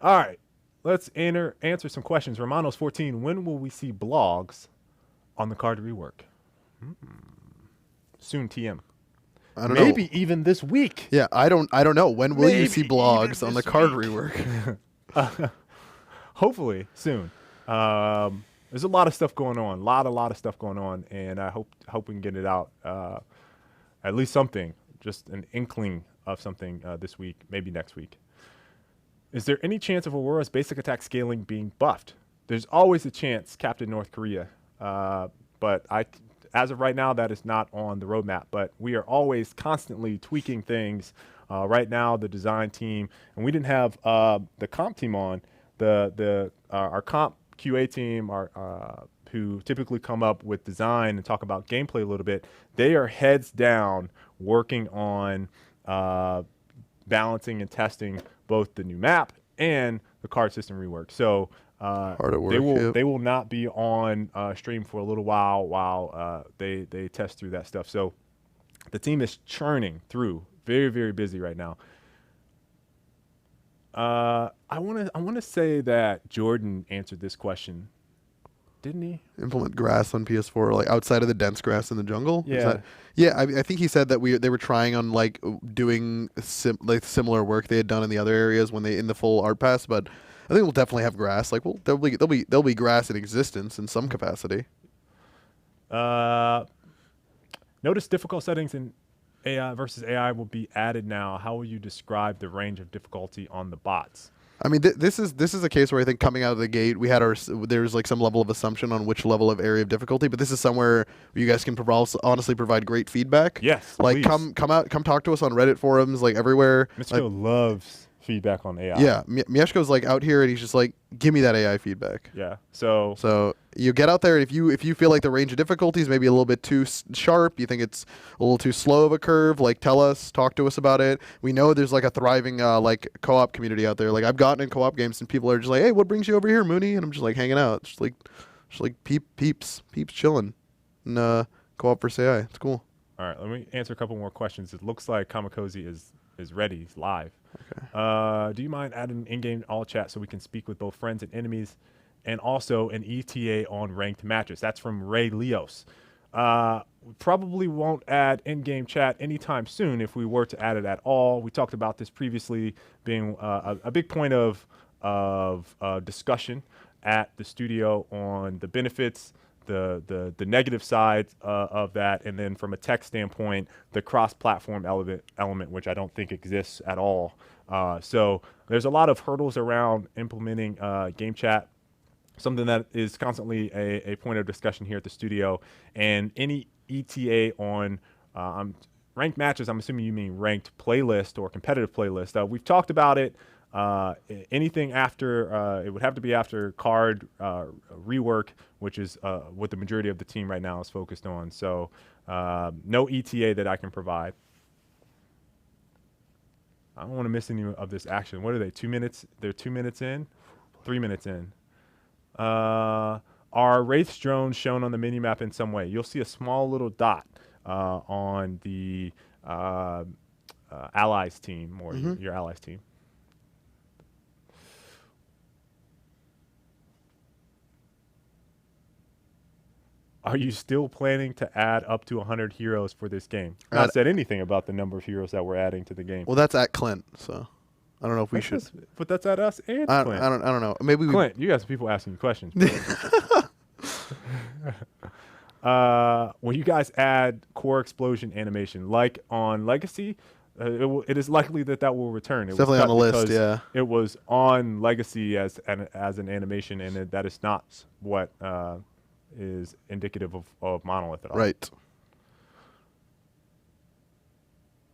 All right, let's answer some questions. Romano's 14. When will we see blogs on the card rework? Soon, TM. I don't know. Maybe even this week. Yeah, I don't know. When will you see Maybe blogs even on the this card week. rework? Hopefully soon. There's a lot of stuff going on. A lot of stuff going on, and I hope we can get it out. At least something, just an inkling of something this week, maybe next week. Is there any chance of Aurora's basic attack scaling being buffed? There's always a chance, Captain North Korea. But as of right now, that is not on the roadmap. But we are always constantly tweaking things. Right now, the design team, and we didn't have the comp team on. Our comp QA team, who typically come up with design and talk about gameplay a little bit, they are heads down working on balancing and testing both the new map and the card system rework. So Hard at work, they will not be on stream for a little while they test through that stuff. So the team is churning through, very, very busy right now. I want to say that Jordan answered this question, didn't he? Implement grass on PS4, like outside of the dense grass in the jungle. Yeah. I think he said that they were trying on like doing similar work they had done in the other areas when they in the full art pass, but I think we'll definitely have grass. Like there'll be grass in existence in some capacity. Notice difficult settings in AI versus AI will be added now. How will you describe the range of difficulty on the bots? I mean, this is a case where I think coming out of the gate, there's like some level of assumption on which level of area of difficulty, but this is somewhere you guys can honestly provide great feedback. Yes, like please. come talk to us on Reddit forums, like everywhere. Mitchell loves feedback on AI. Yeah, Mieszko's like out here and he's just like, give me that AI feedback. Yeah. So you get out there, and if you feel like the range of difficulty is maybe a little bit too sharp, you think it's a little too slow of a curve, like tell us, talk to us about it. We know there's like a thriving like co-op community out there. Like I've gotten in co-op games and people are just like, hey, what brings you over here, Mooney? And I'm just like hanging out, just like peeps chilling, and co-op versus AI. It's cool. All right, let me answer a couple more questions. It looks like Kamikoze is is ready. He's live. Okay. Do you mind adding in-game all chat so we can speak with both friends and enemies, and also an ETA on ranked matches? That's from Ray Leos. We probably won't add in-game chat anytime soon if we were to add it at all. We talked about this previously being a big point of discussion at the studio on the benefits, the negative side of that, and then from a tech standpoint, the cross-platform element, which I don't think exists at all. So there's a lot of hurdles around implementing game chat, something that is constantly a point of discussion here at the studio. And any ETA on ranked matches, I'm assuming you mean ranked playlist or competitive playlist. We've talked about it. Anything after, it would have to be after card rework, which is what the majority of the team right now is focused on. So no ETA that I can provide. I don't want to miss any of this action. What are they, 2 minutes? They're 2 minutes in? 3 minutes in. Are Wraith's drones shown on the minimap in some way? You'll see a small little dot on the allies team, or your allies team. Are you still planning to add up to 100 heroes for this game? Not said anything about the number of heroes that we're adding to the game. Well, that's at Clint, so I don't know if we should. But that's at us and Clint. I don't know. Maybe Clint, you got some people asking you questions. When you guys add core explosion animation, like on Legacy, it is likely that will return. It's definitely on the list, yeah. It was on Legacy as an animation, and that is not what is indicative of Monolith at all. Right.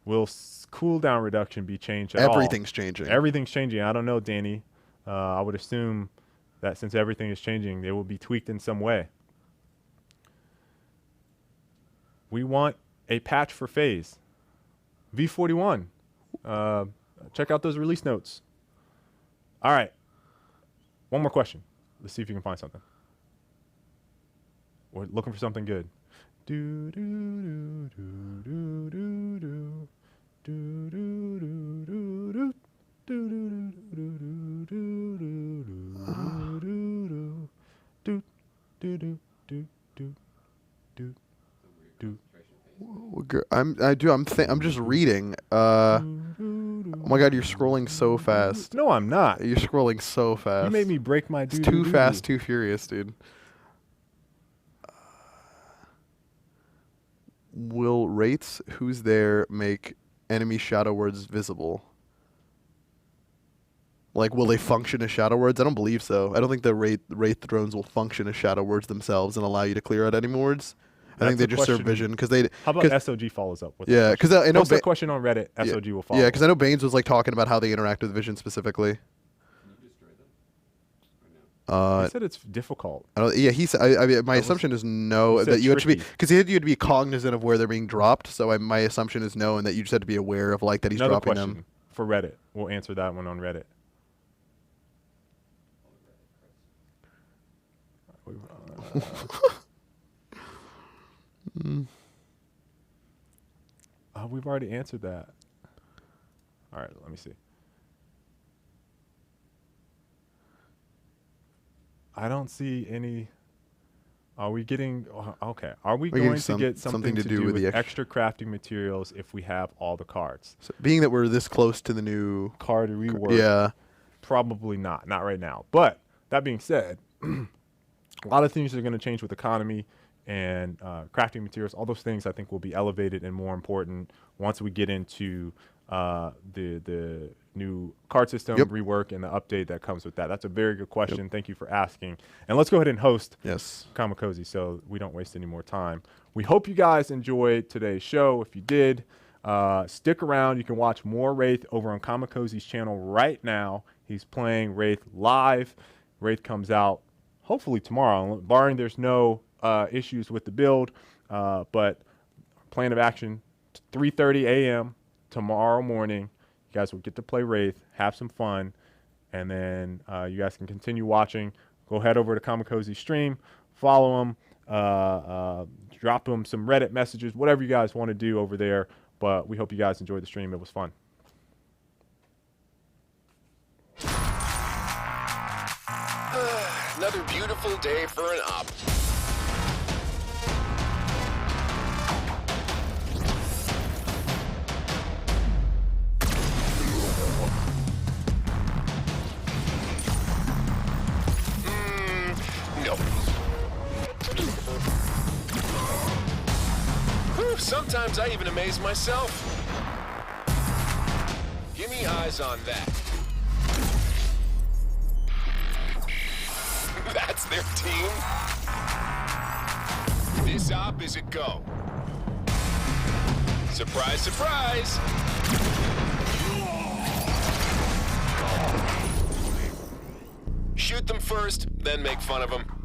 Will cooldown reduction be changed at all? Everything's changing. Everything's changing. I don't know, Danny. I would assume that since everything is changing, it will be tweaked in some way. We want a patch for Phase. V41. Check out those release notes. All right. One more question. Let's see if you can find something. We're looking for something good. Do do do do do do do do do do do do do do do do do. I'm just reading. Oh my God, you're scrolling so fast. No, I'm not. You're scrolling so fast. You made me break my. It's too fast, too furious, dude. Will Wraiths who's there make enemy shadow words visible? Like, will they function as shadow words? I don't believe so. I don't think the Wraith drones will function as shadow words themselves and allow you to clear out enemy words. I think they just serve vision because they. How about SOG follows up with that? Yeah, because I know. Post a question on Reddit. SOG will follow. Yeah, because I know Baines was like talking about how they interact with vision specifically. He said it's difficult. Yeah, he said. I mean, my assumption is no. That you have to be, because he said you had to be cognizant of where they're being dropped. So my assumption is no, and that you just had to be aware of like that he's dropping them. For Reddit, we'll answer that one on Reddit. We've already answered that. All right, let me see. I don't see any. Are we getting okay? Are we going to get something to do with the extra crafting materials if we have all the cards? So being that we're this close to the new card rework, yeah, probably not right now. But that being said, a lot of things are going to change with economy and crafting materials. All those things I think will be elevated and more important once we get into the new card system rework and the update that comes with that. That's a very good question. Thank you for asking. And let's go ahead and host Kamikoze so we don't waste any more time. We hope you guys enjoyed today's show. If you did, stick around. You can watch more Wraith over on Kamikoze's channel right now. He's playing Wraith live. Wraith comes out hopefully tomorrow, barring there's no issues with the build. But plan of action, 3:30 a.m. tomorrow morning. You guys will get to play Wraith, have some fun, and then you guys can continue watching. Go head over to Kamikoze's stream, follow him, drop him some Reddit messages, whatever you guys want to do over there. But we hope you guys enjoyed the stream. It was fun. Another beautiful day for an op. No. Whew, sometimes I even amaze myself. Give me eyes on that. That's their team. This op is a go. Surprise, surprise. Shoot them first, then make fun of them.